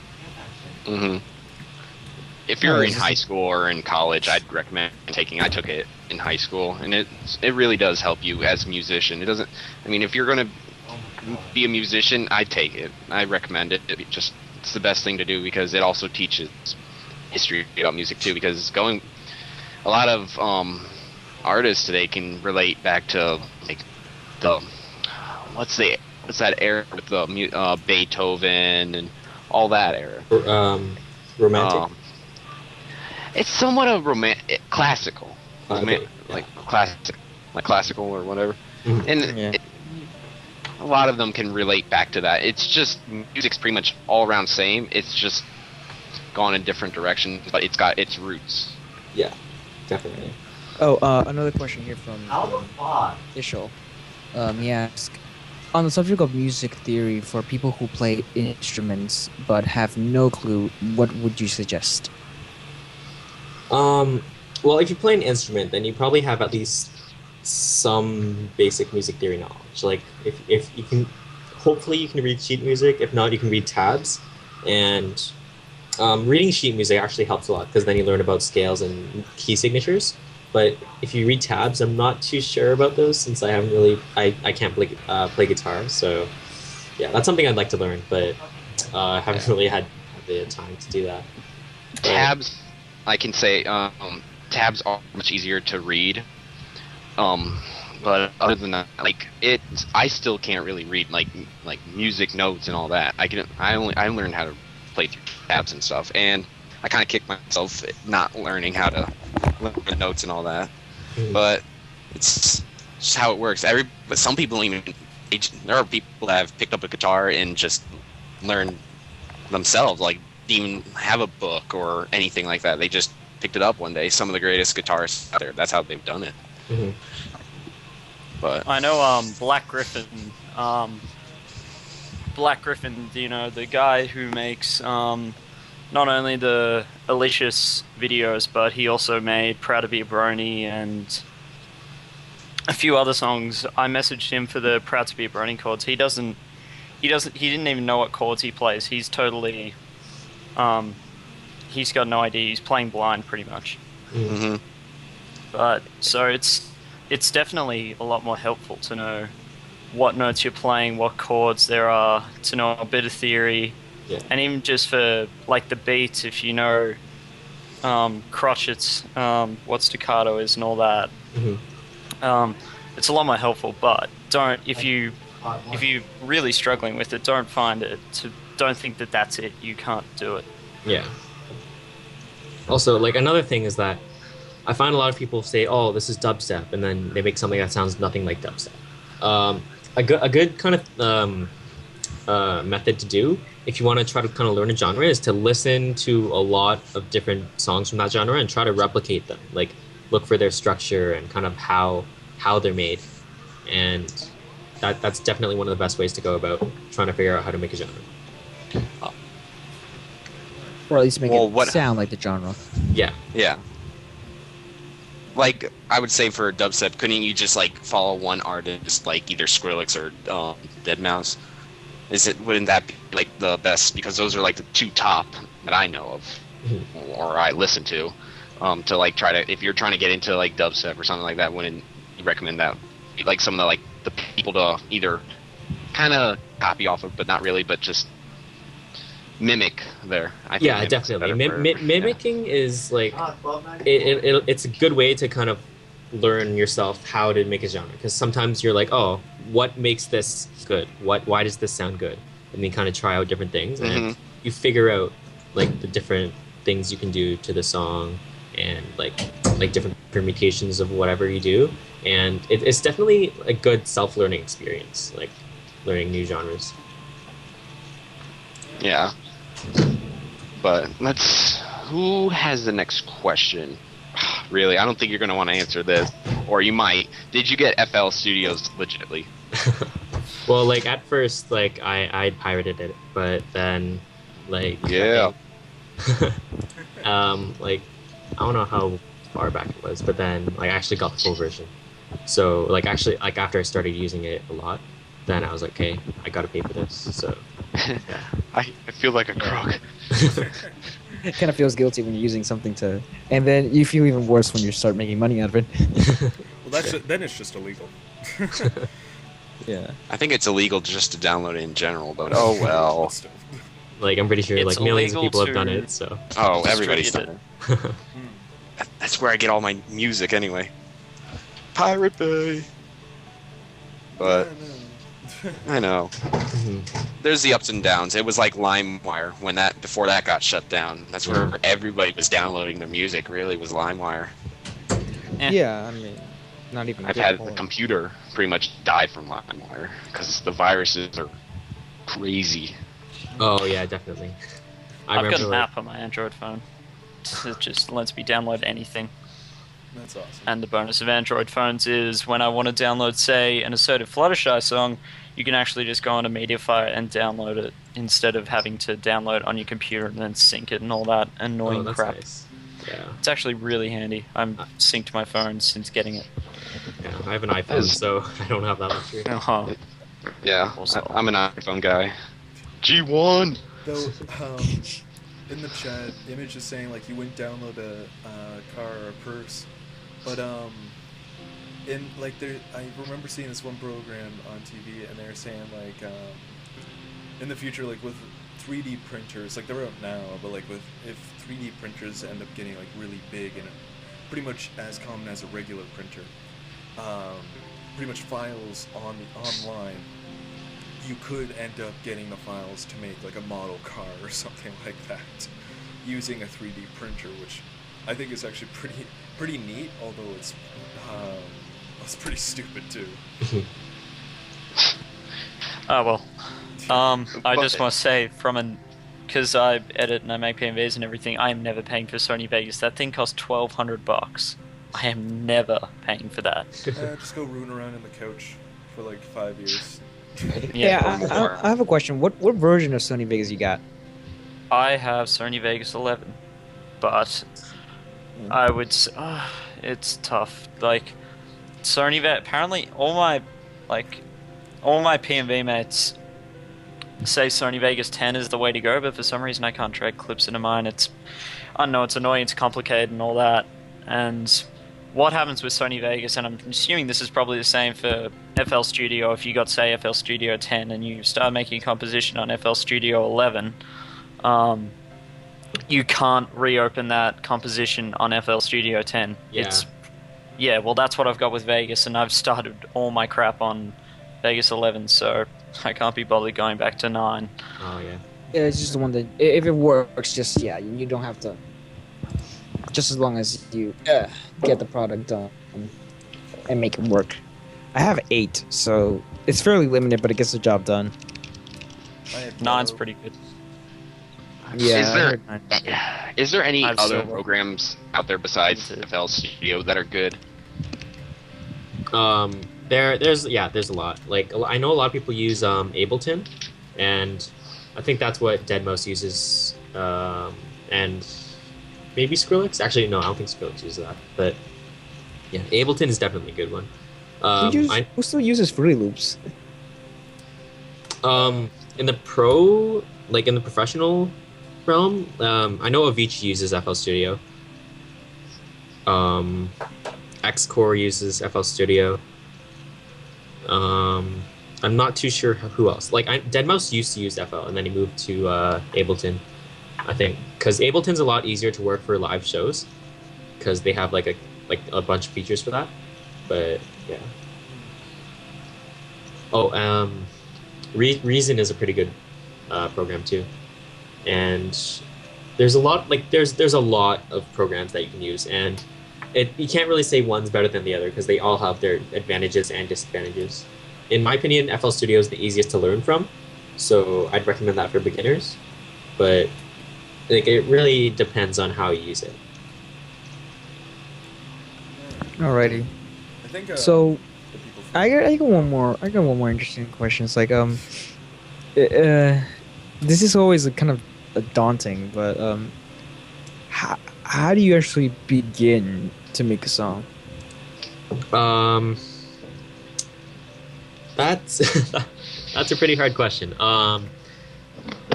If you're in high school or in college, I'd recommend taking. I took it in high school, and it really does help you as a musician. It doesn't. I mean, if you're gonna be a musician, I'd take it. I recommend it. It's the best thing to do, because it also teaches history about music too. Because a lot of artists today can relate back to like what's that era with the Beethoven and all that era. Romantic. It's somewhat of classical, Okay, like classical or whatever. Mhm. And Yeah. a lot of them can relate back to that. It's just music's pretty much all around same. It's just gone in different directions, but it's got its roots. Yeah, definitely. Oh, another question here from Ishal. He asks, on the subject of music theory for people who play instruments but have no clue, what would you suggest? Well, if you play an instrument, then you probably have at least some basic music theory knowledge. Like, if you can, hopefully you can read sheet music. If not, you can read tabs. And reading sheet music actually helps a lot because then you learn about scales and key signatures. But if you read tabs, I'm not too sure about those since I haven't really, I can't play guitar. So yeah, that's something I'd like to learn, but I haven't really had the time to do that. Tabs, I can say, tabs are much easier to read. But other than that, like I still can't really read like music notes and all that. I learned how to play through tabs and stuff, and I kind of kicked myself not learning how to learn the notes and all that. But it's just how it works. But some people there are people that have picked up a guitar and just learned themselves, like didn't even have a book or anything like that. They just picked it up one day. Some of the greatest guitarists out there, that's how they've done it. Mm-hmm. But I know Black Griffin, you know, the guy who makes not only the Alicious videos, but he also made Proud to Be a Brony and a few other songs. I messaged him for the Proud to Be a Brony chords. He didn't even know what chords he plays. He's totally, he's got no idea. He's playing blind pretty much. Mm-hmm. But so it's definitely a lot more helpful to know what notes you're playing, what chords there are, to know a bit of theory. Yeah. And even just for like the beats, if you know crotchets, what staccato is and all that, it's a lot more helpful. But if you're really struggling with it, don't think that that's it. You can't do it. Yeah. Also, like another thing is that I find a lot of people say, "Oh, this is dubstep," and then they make something that sounds nothing like dubstep. A good kind of method to do if you want to try to kind of learn a genre is to listen to a lot of different songs from that genre and try to replicate them. Like look for their structure and kind of how they're made, and that's definitely one of the best ways to go about trying to figure out how to make a genre. Or at least make it sound like the genre. Yeah. Yeah. Like, I would say for dubstep, couldn't you just, like, follow one artist, like either Skrillex or Deadmau5? Wouldn't that be, like, the best? Because those are, like, the two top that I know of, or I listen to like, try to, if you're trying to get into, like, dubstep or something like that, wouldn't you recommend that? Like, some of the, like, the people to either kind of copy off of, but not really, but just mimic there. I think yeah, definitely. Mimicking is like it's a good way to kind of learn yourself how to make a genre, because sometimes you're like, oh, what makes this good? Why does this sound good? And then kind of try out different things, and you figure out like the different things you can do to the song, and like different permutations of whatever you do, and it's definitely a good self-learning experience, like learning new genres. Yeah. But who has the next question? Really, I don't think you're going to want to answer this, or you might. Did you get FL Studios legitimately? Well, like at first, like I pirated it, but then, like yeah, like I don't know how far back it was, but then like I actually got the full version. So like actually, like after I started using it a lot, then I was like, okay, I got to pay for this. So yeah. I feel like a crook. It kind of feels guilty when you're using something to, and then you feel even worse when you start making money out of it. Well, then it's just illegal. Yeah. I think it's illegal just to download it in general, but oh well. Like I'm pretty sure It's like millions of illegal people have done it. So oh, everybody's done distribute it. That's where I get all my music anyway. Pirate Bay. But I know. There's the ups and downs. It was like LimeWire before that got shut down. That's where everybody was downloading their music. Really, was LimeWire. Yeah, I mean, not even. I've had the computer pretty much died from LimeWire because the viruses are crazy. Oh yeah, definitely. I've got an app on my Android phone. It just lets me download anything. That's awesome. And the bonus of Android phones is when I want to download, say, an Assertive Fluttershy song, you can actually just go onto Mediafire and download it instead of having to download on your computer and then sync it and all that annoying that's crap. Nice. Yeah. It's actually really handy. I'm synced my phone since getting it. Yeah, I have an iPhone, so I don't have that luxury. Uh-huh. Yeah, I'm an iPhone guy. G1! Though, in the chat, Image is saying, like, you wouldn't download a car or a purse. But, I remember seeing this one program on TV, and they were saying, like, in the future, like, with 3D printers, like, they're out now, but, like, if 3D printers end up getting, like, really big and pretty much as common as a regular printer, pretty much files online, you could end up getting the files to make, like, a model car or something like that using a 3D printer, which I think is actually pretty neat, although it's pretty stupid too. Oh well. I just want to say, because I edit and I make PMVs and everything, I am never paying for Sony Vegas. That thing costs $1,200. I am never paying for that. Just go rooting around in the couch for like 5 years. Yeah, I have a question. What version of Sony Vegas you got? I have Sony Vegas 11, but I would. It's tough. Like Sony Vegas. Apparently, all my PMV mates say Sony Vegas 10 is the way to go, but for some reason I can't drag clips into mine. I know it's annoying, it's complicated, and all that. And what happens with Sony Vegas, and I'm assuming this is probably the same for FL Studio, if you got, say, FL Studio 10 and you start making a composition on FL Studio 11, you can't reopen that composition on FL Studio 10. Yeah. Well, that's what I've got with Vegas, and I've started all my crap on Vegas 11, so I can't be bothered going back to 9. Oh, yeah. Yeah, it's just the one that, if it works, just, you don't have to, just as long as you get the product done and make it work. I have 8, so it's fairly limited, but it gets the job done. 9's pretty good. Yeah. Is there any I've other still- programs out there besides FL Studio that are good? There's a lot. Like, I know a lot of people use Ableton, and I think that's what Deadmau5 uses, and maybe Skrillex. Actually, no, I don't think Skrillex uses that. But yeah, Ableton is definitely a good one. Who still uses Fruity Loops? In the professional realm, I know Avicii uses FL Studio. Xcore uses FL Studio. I'm not too sure who else. Like, Deadmau5 used to use FL, and then he moved to Ableton, I think, because Ableton's a lot easier to work for live shows, because they have like a bunch of features for that. But yeah. Oh, Reason is a pretty good program too, and there's a lot there's a lot of programs that you can use, and you can't really say one's better than the other because they all have their advantages and disadvantages. In my opinion, FL Studio is the easiest to learn from, so I'd recommend that for beginners. But it really depends on how you use it. Alrighty. I think, so I got one more interesting question. It's like this is always kind of daunting, but how do you actually begin to make a song? That's a pretty hard question.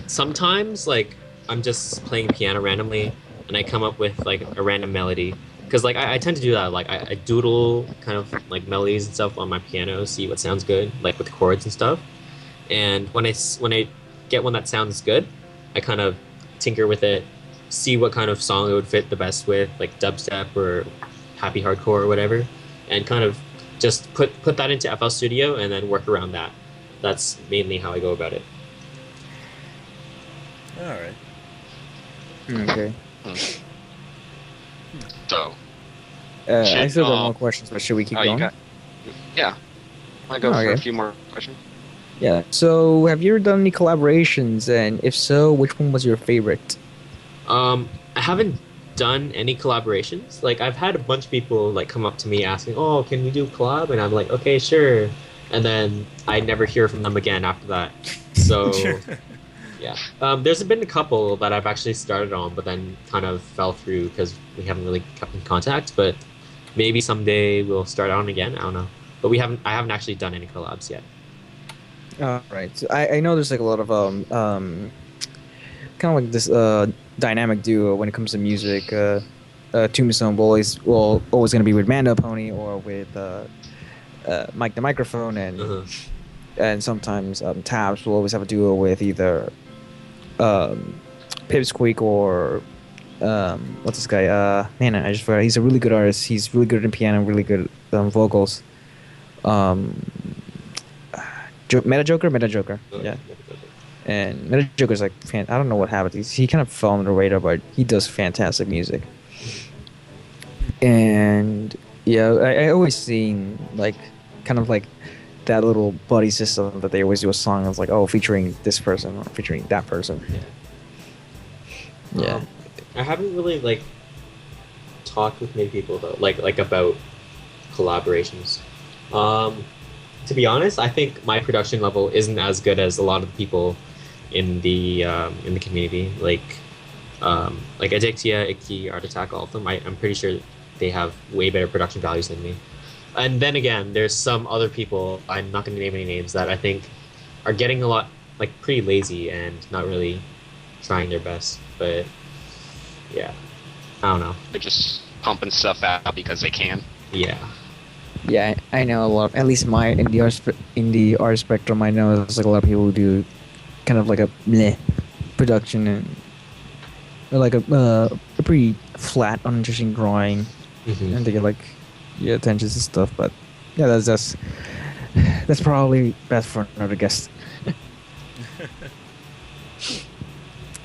Sometimes, like, I'm just playing piano randomly, and I come up with like a random melody. Because like I tend to do that. Like I doodle kind of like melodies and stuff on my piano, see what sounds good, like with chords and stuff. And when I get one that sounds good, I kind of tinker with it, see what kind of song it would fit the best with, like dubstep or happy hardcore or whatever, and kind of just put that into FL Studio and then work around that. That's mainly how I go about it. All right. Okay. So, I still got more questions, but should we keep going? Yeah. I go for Okay. a few more questions. Yeah. So, have you ever done any collaborations? And if so, which one was your favorite? I haven't done any collaborations. Like, I've had a bunch of people like come up to me asking, "Oh, can we do a collab?" And I'm like, "Okay, sure." And then I never hear from them again after that. So, yeah. There's been a couple that I've actually started on, but then kind of fell through because we haven't really kept in contact. But maybe someday we'll start on again. I don't know. But I haven't actually done any collabs yet. Right. So I know there's like a lot of kind of like this dynamic duo when it comes to music. Tombstone always gonna be with Mando Pony or with Mike the Microphone, and sometimes Tabs will always have a duo with either Pipsqueak or what's this guy? Man, I just forgot. He's a really good artist. He's really good at piano, really good at vocals. Meta Joker, yeah. And Meta Joker's like, I don't know what happened. He kind of fell on the radar, but he does fantastic music. And yeah, I always seen like kind of like that little buddy system that they always do a song that's like, oh, featuring this person or featuring that person. Yeah. I haven't really like talked with many people though, like about collaborations. To be honest, I think my production level isn't as good as a lot of the people in the community. Like Addictia, Icky, Art Attack, all of them. I'm pretty sure they have way better production values than me. And then again, there's some other people, I'm not going to name any names, that I think are getting a lot, like, pretty lazy and not really trying their best. But yeah, I don't know. They're just pumping stuff out because they can. Yeah. Yeah, I know a lot. At least in the art spectrum, I know there's like a lot of people who do kind of like a meh production and or like a pretty flat, uninteresting drawing, and they get like attentions and stuff. But yeah, that's probably best for another guest.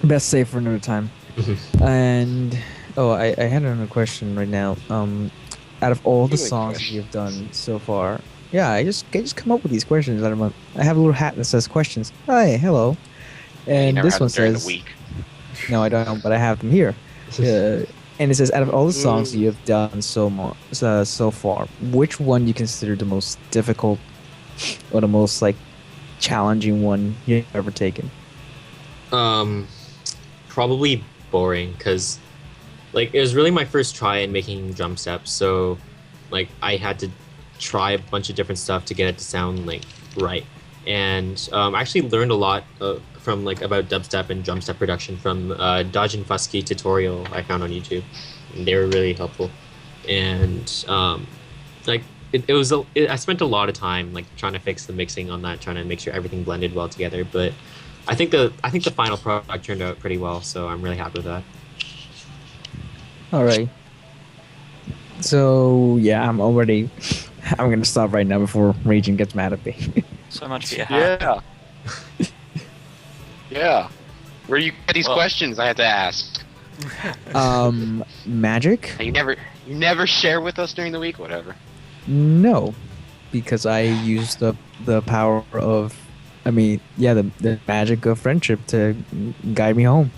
Best save for another time. And I had another question right now. Out of all the songs that you've done so far, yeah, I just come up with these questions. I have a little hat that says questions. Hi, hello, and this one says, no, I don't, but I have them here. And it says, out of all the songs you have done so far, which one do you consider the most difficult or the most like challenging one you've ever taken? Probably Boring, because like it was really my first try in making drum steps, so like I had to try a bunch of different stuff to get it to sound like right. And I actually learned a lot from like about dubstep and drum step production from Dodge and Fusky tutorial I found on YouTube. And they were really helpful. And like I spent a lot of time like trying to fix the mixing on that, trying to make sure everything blended well together. But I think the final product turned out pretty well, so I'm really happy with that. All right. So yeah, I'm gonna stop right now before Ragin gets mad at me. So much for your hat. Yeah. Yeah. Where do you get these questions I have to ask? Magic? You never share with us during the week, whatever. No, because I use the power of, the magic of friendship to guide me home.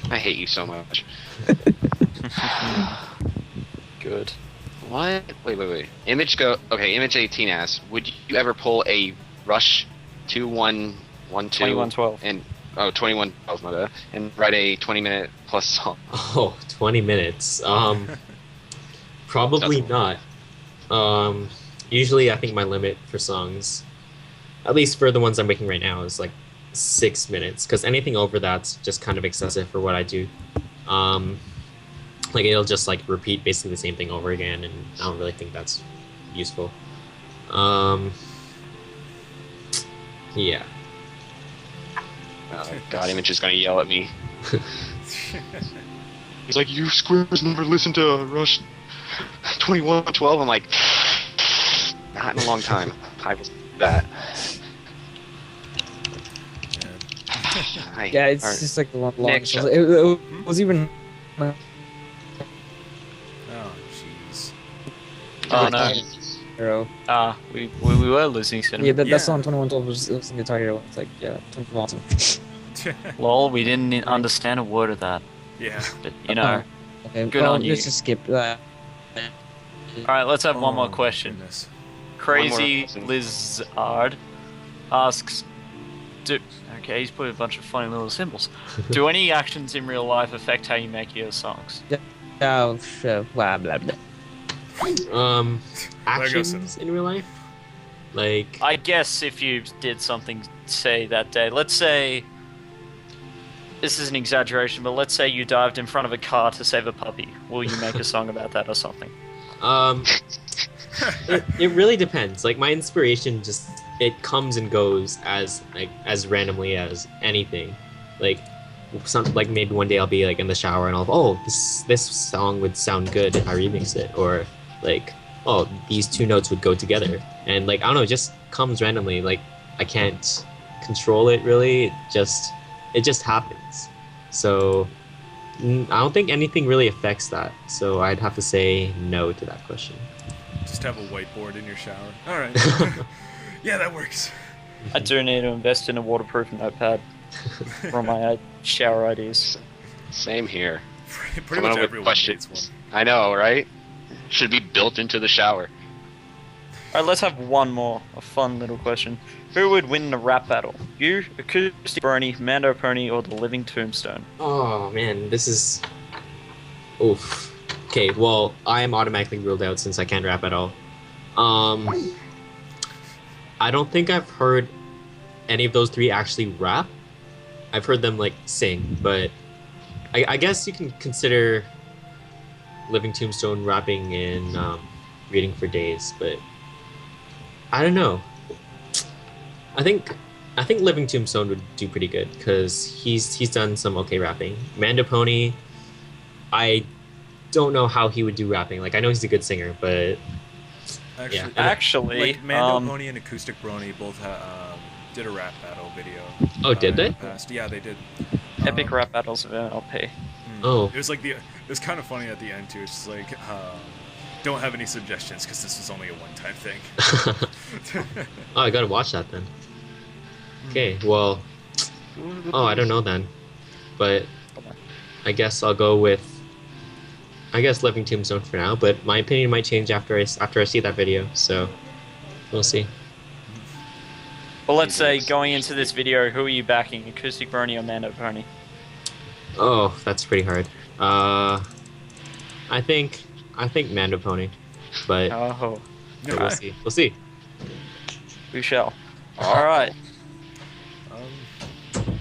I hate you so much. Good. What? Wait. Image 18 asks, would you ever pull a Rush 2112 2112 and 2112, my bad, and write a 20-minute plus song? Oh, 20 minutes. Probably not. Usually I think my limit for songs, at least for the ones I'm making right now, is like 6 minutes, because anything over that's just kind of excessive for what I do. Like it'll just like repeat basically the same thing over again, and I don't really think that's useful. Yeah. Oh God, Image is gonna yell at me. He's like, you squares never listened to Rush 2112. I'm like, not in a long time. I was that. Yeah, it's Alright. just like the long. Next show. It was even. Oh, jeez. Oh no. Hero. We were losing cinema. Yeah, that Yeah. song 2112 was in Guitar Hero. It's like, yeah, 21 awesome. Lol, we didn't understand a word of that. Yeah. But, you know. Okay, Good well, on you. let's just skip. Alright, let's have one more Oh, question. goodness. Crazy question. Lizard asks, okay, he's put a bunch of funny little symbols. Do any actions in real life affect how you make your songs? Oh, sure, blah, blah, blah. Actions in real life, like I guess if you did something, say that day, let's say, this is an exaggeration, but let's say you dived in front of a car to save a puppy. Will you make a song about that or something? it really depends. Like my inspiration just it comes and goes as randomly as anything. Like maybe one day I'll be like in the shower and this song would sound good if I remix it, or like these two notes would go together, and like I don't know, it just comes randomly. Like I can't control it really. It just happens. So I don't think anything really affects that. So I'd have to say no to that question. Just have a whiteboard in your shower. All right. Yeah, that works. I do need to invest in a waterproof notepad for my shower ideas. Same here. Pretty Coming much up with everyone questions. needs one. I know, right? Should be built into the shower. Alright, let's have one more. A fun little question. Who would win the rap battle? You, Acoustic Brony, Mando Pony, or the Living Tombstone? Oh man, this is. Oof. Okay, well, I am automatically ruled out since I can't rap at all. I don't think I've heard any of those three actually rap. I've heard them like sing, but I guess you can consider Living Tombstone rapping in Reading for Days, but I don't know. I think Living Tombstone would do pretty good because he's done some okay rapping. Mando Pony, I don't know how he would do rapping. Like I know he's a good singer, but Actually, Actually, like Mando Pony and Acoustic Brony both did a rap battle video. Oh, did they? in the past. Yeah, they did. Epic rap battles of MLP. Oh. It was like it was kind of funny at the end too. It's just like, don't have any suggestions because this was only a one-time thing. Oh, I gotta watch that then. Okay, well, I don't know then, but I guess I'll go with Living Tombstone for now. But my opinion might change after I see that video, so we'll see. Well, let's say going into this video, who are you backing, Acoustic Brony or Mando Pony? Oh, that's pretty hard. I think Mando Pony, but Oh, we'll see. We'll see. we shall. All right.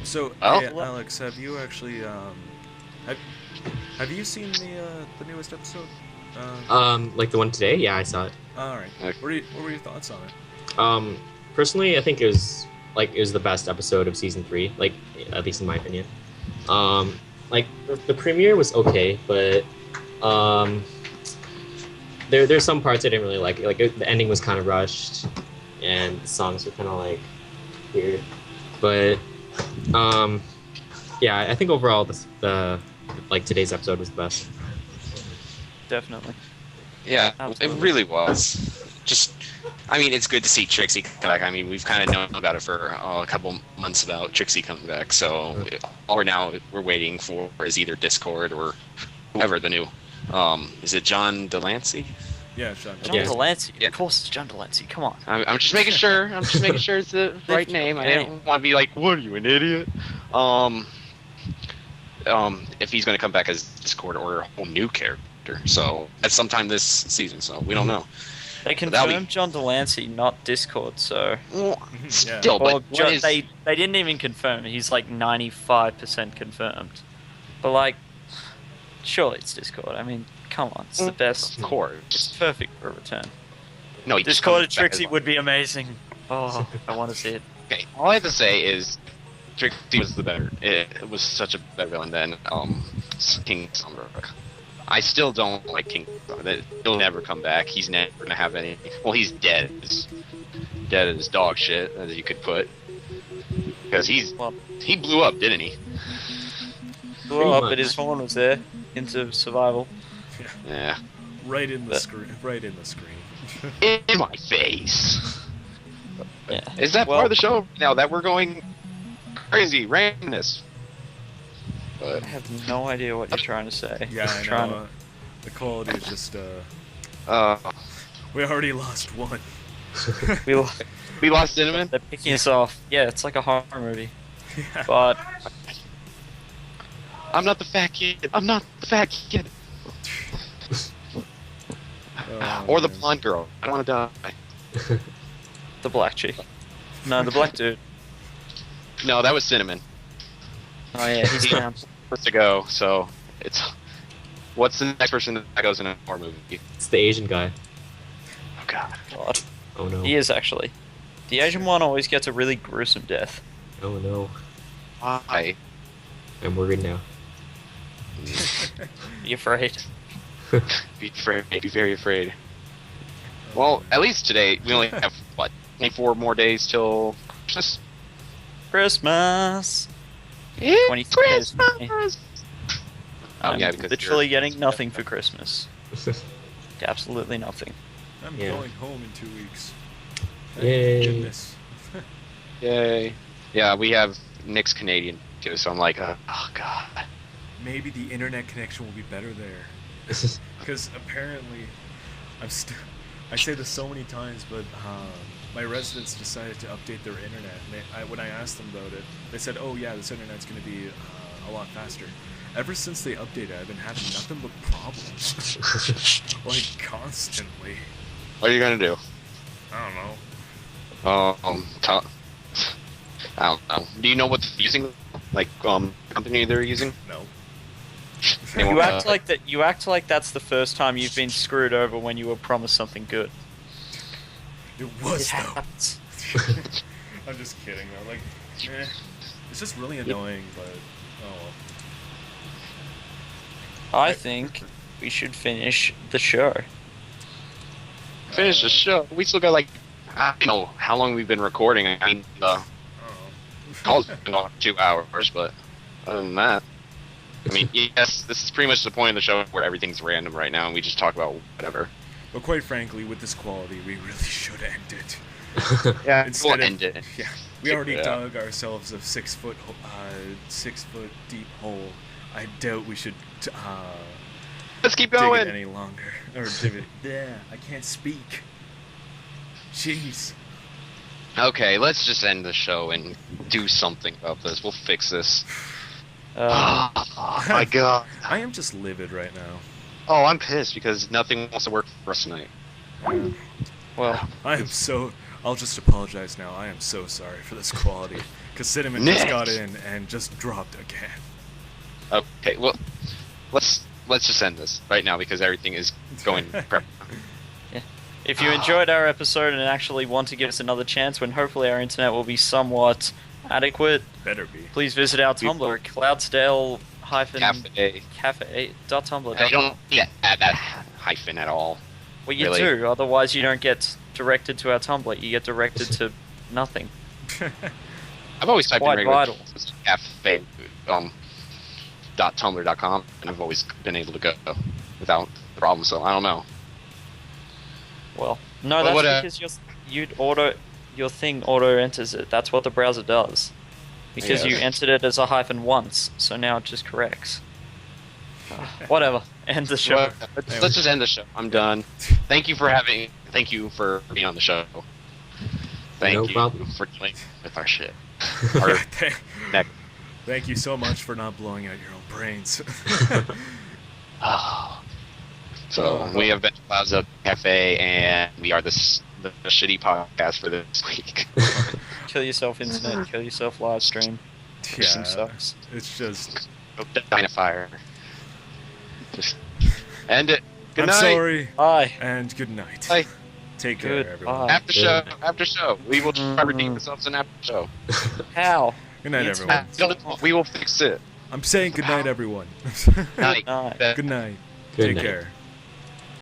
So, Oh. hey, Alex, have you actually have you seen the newest episode? Like the one today? Yeah, I saw it. All right. Okay. What were your thoughts on it? Personally, I think it was the best episode of season 3, like at least in my opinion. Like the premiere was okay, but there's some parts I didn't really like. Like the ending was kind of rushed, and the songs were kind of like weird. But yeah, I think overall the today's episode was the best. Definitely. Yeah, Absolutely. it really was. Just, I mean, it's good to see Trixie come back. I mean, we've kind of known about it for a couple months about Trixie coming back. So all we're waiting for is either Discord or whoever the new. Is it John Delancey? Yeah, Sean. John Yeah. Delancey. Yeah. Of course, it's John Delancey. Come on. I'm just making sure. I'm just making sure it's the right name. I didn't want to be like, "What are you, an idiot?" If he's going to come back as Discord or a whole new character, so at sometime this season. So we don't know. They that'll confirmed John Delancey, not Discord, so... Well, Yeah. still, Well, but what is... they didn't even confirm. He's like 95% confirmed. But like, surely it's Discord. I mean, come on, it's the best. Of course. It's perfect for a return. No, he just Discord comes at back Trixie as- would be amazing. Oh, I want to see it. Okay, all I have to say is Trixie was the better. It was such a better villain than King Sunbrook. I still don't like King Sunbrook. He'll never come back. He's never gonna have any. Well, he's dead. He's dead as dog shit, as you could put. because he blew up, didn't he? Blew up, much. but his horn was there into survival. Yeah. Right in the screen. Right in the screen. In my face. Yeah. Is that part of the show now that we're going crazy randomness? But I have no idea what you're trying to say. Yeah, I Trying know. The quality is just. uh, We already lost one. To, we lost Cinnamon. they're picking us off. Yeah, it's like a horror movie. Yeah. But I'm not the fat kid. I'm not the fat kid. Oh, Or the man. blonde girl. I don't want to die. the black chick. No, the black dude. No, that was Cinnamon. Oh yeah, he's down. First to go, so it's. What's the next person that goes in a horror movie? It's the Asian guy. Oh god. God. Oh no. He is actually. The Asian one always gets a really gruesome death. Oh no. Why? I'm worried now. Be afraid. Be afraid. Be very afraid. Well, at least today we only have what 24 more days till Christmas. Christmas. It's 23 days for me. Christmas. Oh I'm yeah, because literally you're- getting nothing for Christmas. Absolutely nothing. I'm Yeah. going home in 2 weeks. Thank Yay. goodness. Yay. Yeah, we have Nick's Canadian too, so I'm like, oh god. Maybe the internet connection will be better there. Because apparently, I say this so many times, but my residents decided to update their internet. And when I asked them about it, they said, "Oh yeah, this internet's going to be a lot faster." Ever since they updated, I've been having nothing but problems, like constantly. What are you gonna do? I don't know. I don't know. Do you know what they're using? Like, company they're using? No. They You won't, act like that. You act like that's the first time you've been screwed over when you were promised something good. It was It though. happens. I'm just kidding though. Like, it's just really annoying, but oh well. I think we should finish the show. finish the show. We still got like, I don't know how long we've been recording. I mean, the call's been on 2 hours, but other than that, I mean, yes, this is pretty much the point of the show where everything's random right now, and we just talk about whatever. But quite frankly, with this quality, we really should end it. Yeah, Instead we'll of- end it. Yeah, we already Yeah. dug ourselves a 6 foot deep hole. I doubt we should Let's keep dig it going. any longer. Or dig it. Yeah, I can't speak. Jeez. Okay, let's just end the show and do something about this. We'll fix this. Oh my god. I am just livid right now. Oh, I'm pissed because nothing wants to work for us tonight. Well, I am so. I'll just apologize now. I am so sorry for this quality. Because Cinnamon just Nick. got in and just dropped again. Okay, well, let's just end this right now because everything is going crap. if you enjoyed our episode and actually want to give us another chance when hopefully our internet will be somewhat adequate, Better be. please visit our Tumblr, Cafe. CloudsDale-Cafe.tumblr. I don't need to add that hyphen at all. Well, you really. do, otherwise you don't get directed to our Tumblr, you get directed to nothing. I've always typed in Quite regular vital. cafe .tumblr.com, and I've always been able to go without problems. So I don't know. Well, no, Well, that's what, because your thing auto enters it. That's what the browser does. Because you Yes. entered it as a hyphen once, so now it just corrects. Whatever. End the show. Well, let's just end the show. I'm done. Thank you for being on the show. Thank No you problem. for dealing with our shit. Our neck. Thank you so much for not blowing out your own brains. So we have been to CloudsDale Cafe, and we are the shitty podcast for this week. Kill yourself, internet. Kill yourself, live stream. This thing yeah, sucks. it's just. Go die in a fire. Just end it. Good I'm night. sorry, Bye. and good night. Bye. Take care, everyone. Goodbye. After show. We will try to redeem ourselves in after show. How? Good night, It's everyone. We will fix it. I'm saying good night, everyone. Night. Night. Good night. Good Take night. care.